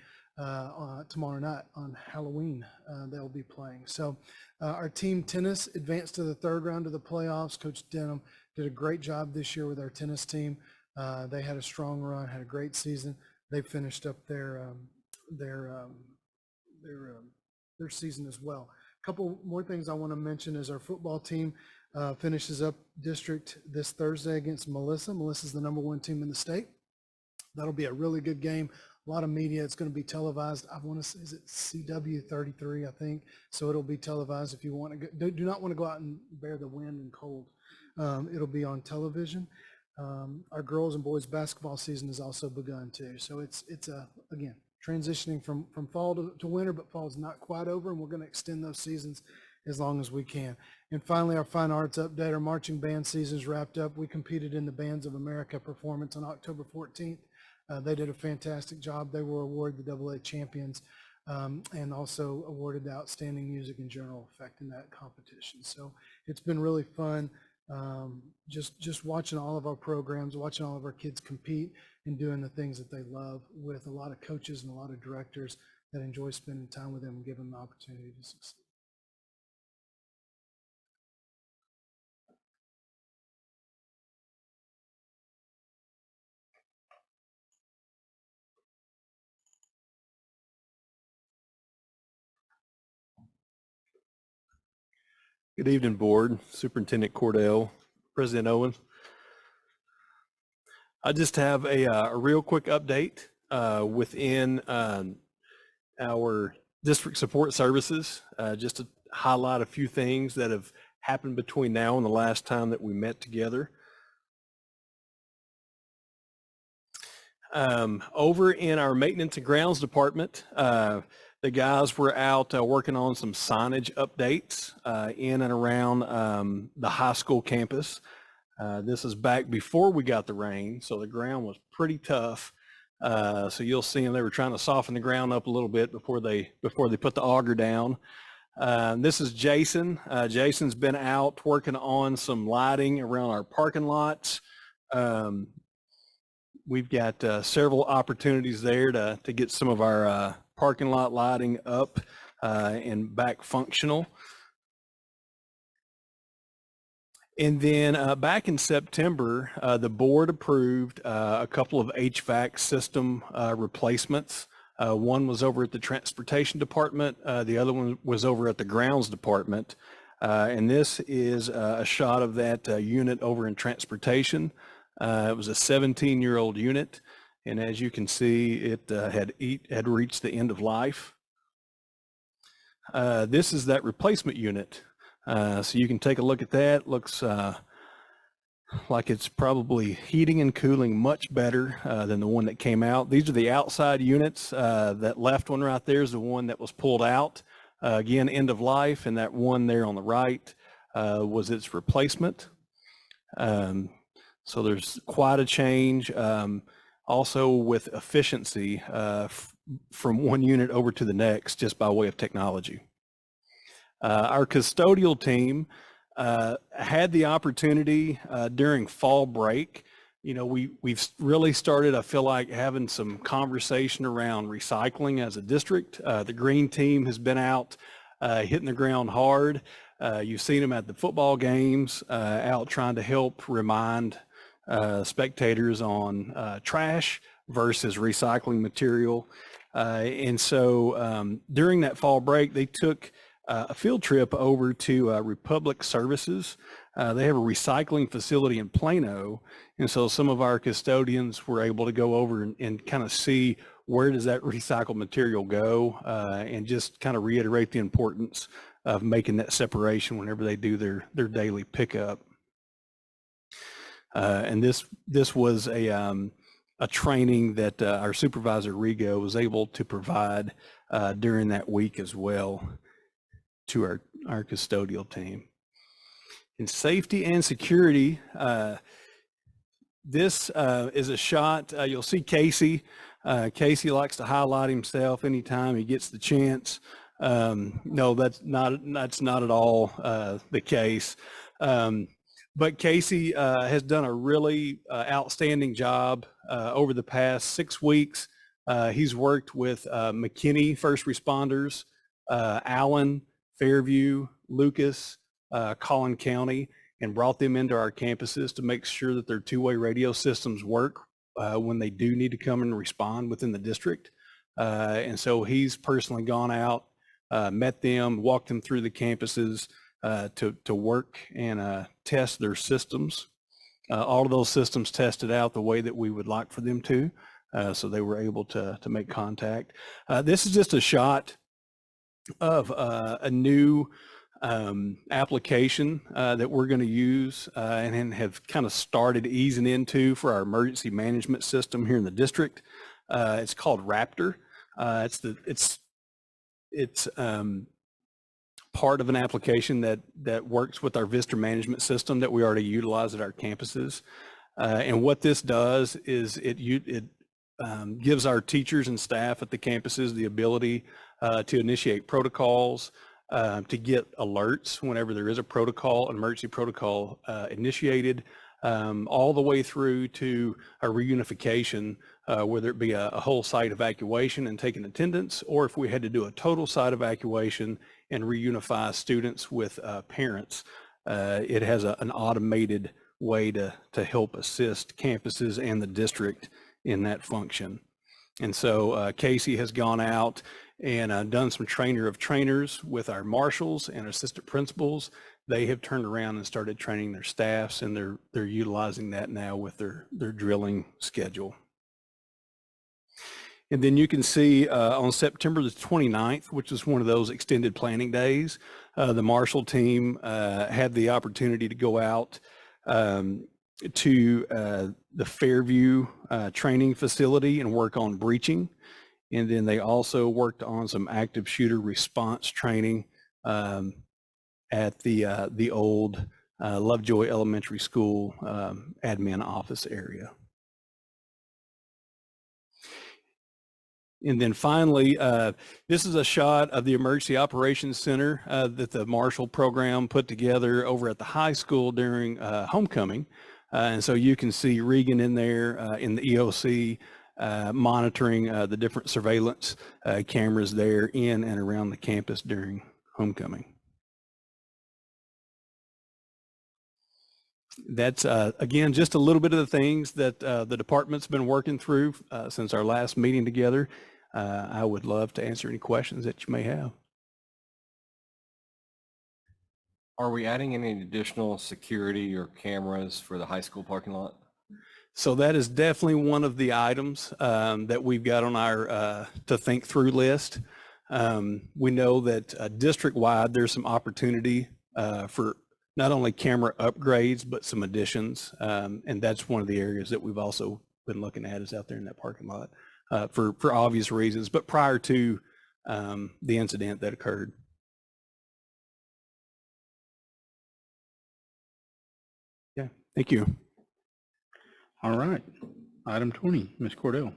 S12: tomorrow night on Halloween. They'll be playing. So our team tennis advanced to the 3rd round of the playoffs. Coach Denham did a great job this year with our tennis team. They had a strong run, had a great season. They finished up their season as well. A couple more things I want to mention is our football team finishes up district this Thursday against Melissa. Melissa's the #1 team in the state. That'll be a really good game. A lot of media. It's going to be televised. I want to say, is it CW33, I think? So it'll be televised if you want to go, do not want to go out and bear the wind and cold. It'll be on television. Our girls and boys basketball season has also begun too. So it's again, transitioning from fall to winter, but fall's not quite over, and we're going to extend those seasons as long as we can. And finally, our fine arts update. Our marching band season's wrapped up. We competed in the Bands of America performance on October 14th. They did a fantastic job. They were awarded the AA champions and also awarded the outstanding music and general effect in that competition. So it's been really fun. Just watching all of our programs, watching all of our kids compete and doing the things that they love with a lot of coaches and a lot of directors that enjoy spending time with them and give them the opportunity to succeed.
S18: Good evening, Board, Superintendent Cordell, President Owen. I just have a real quick update within our district support services, just to highlight a few things that have happened between now and the last time that we met together. Over in our maintenance and grounds department, the guys were out working on some signage updates in and around the high school campus. This is back before we got the rain, so the ground was pretty tough. So you'll see them, they were trying to soften the ground up a little bit before they put the auger down. This is Jason. Jason's been out working on some lighting around our parking lots. We've got several opportunities there to get some of our parking lot lighting up and back functional. And then back in September, the board approved a couple of HVAC system replacements. One was over at the transportation department. The other one was over at the grounds department. And this is a shot of that unit over in transportation. It was a 17-year-old unit. And as you can see, it had reached the end of life. This is that replacement unit. So you can take a look at that. Looks like it's probably heating and cooling much better than the one that came out. These are the outside units. That left one right there is the one that was pulled out. Again, end of life, and that one there on the right was its replacement. So there's quite a change. Also with efficiency from one unit over to the next, just by way of technology. Our custodial team had the opportunity during fall break. You know, we've really started, I feel like, having some conversation around recycling as a district. The green team has been out hitting the ground hard. You've seen them at the football games, out trying to help remind spectators on trash versus recycling material. And so during that fall break, they took a field trip over to Republic Services. They have a recycling facility in Plano. And so some of our custodians were able to go over and kind of see where does that recycled material go, and just kind of reiterate the importance of making that separation whenever they do their daily pickup. And this was a training that our supervisor Rigo was able to provide during that week as well to our custodial team. In safety and security, this is a shot. You'll see Casey. Casey likes to highlight himself anytime he gets the chance. No, that's not at all the case. But Casey has done a really outstanding job over the past 6 weeks. He's worked with McKinney first responders, Allen, Fairview, Lucas, Collin County. and brought them into our campuses to make sure that their two-way radio systems work when they do need to come and respond within the district. And so he's personally gone out, met them, walked them through the campuses to work and test their systems. All of those systems tested out the way that we would like for them to, so they were able to make contact. This is just a shot of a new application that we're going to use and have kind of started easing into for our emergency management system here in the district. It's called Raptor. It's part of an application that works with our visitor management system that we already utilize at our campuses. And what this does is it gives our teachers and staff at the campuses the ability to initiate protocols, to get alerts whenever there is a protocol, an emergency protocol initiated, all the way through to a reunification, whether it be a whole site evacuation and taking attendance, or if we had to do a total site evacuation and reunify students with parents. It has an automated way to help assist campuses and the district in that function. And so Casey has gone out and done some trainer of trainers with our marshals and assistant principals. They have turned around and started training their staffs, and they're utilizing that now with their drilling schedule. And then you can see on September the 29th, which is one of those extended planning days, the Marshall team had the opportunity to go out to the Fairview training facility and work on breaching. And then they also worked on some active shooter response training at the old Lovejoy Elementary School admin office area. And then finally, this is a shot of the Emergency Operations Center that the Marshall program put together over at the high school during homecoming. And so you can see Regan in there in the EOC monitoring the different surveillance cameras there in and around the campus during homecoming. That's, again, just a little bit of the things that the department's been working through since our last meeting together. I would love to answer any questions that you may have.
S9: Are we adding any additional security or cameras for the high school parking lot?
S18: So that is definitely one of the items that we've got on our to think through list. We know that district-wide, there's some opportunity for not only camera upgrades, but some additions. And that's one of the areas that we've also been looking at is out there in that parking lot for obvious reasons, but prior to the incident that occurred. Yeah, thank you.
S1: All right. Item 20, Ms. Cordell.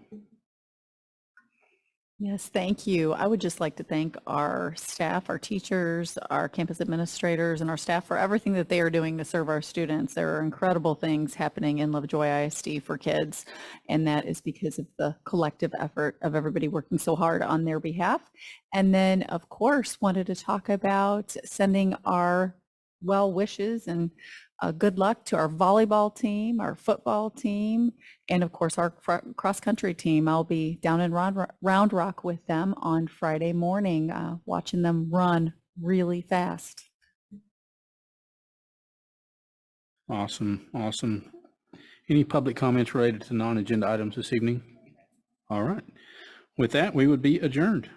S16: Yes, thank you. I would just like to thank our staff, our teachers, our campus administrators, and our staff for everything that they are doing to serve our students. There are incredible things happening in Lovejoy ISD for kids, and that is because of the collective effort of everybody working so hard on their behalf. And then, of course, wanted to talk about sending our well wishes and good luck to our volleyball team, our football team, and of course our cross-country team. I'll be down in Round Rock with them on Friday morning, watching them run really fast.
S1: Awesome, awesome. Any public comments related to non-agenda items this evening? All right. With that, we would be adjourned.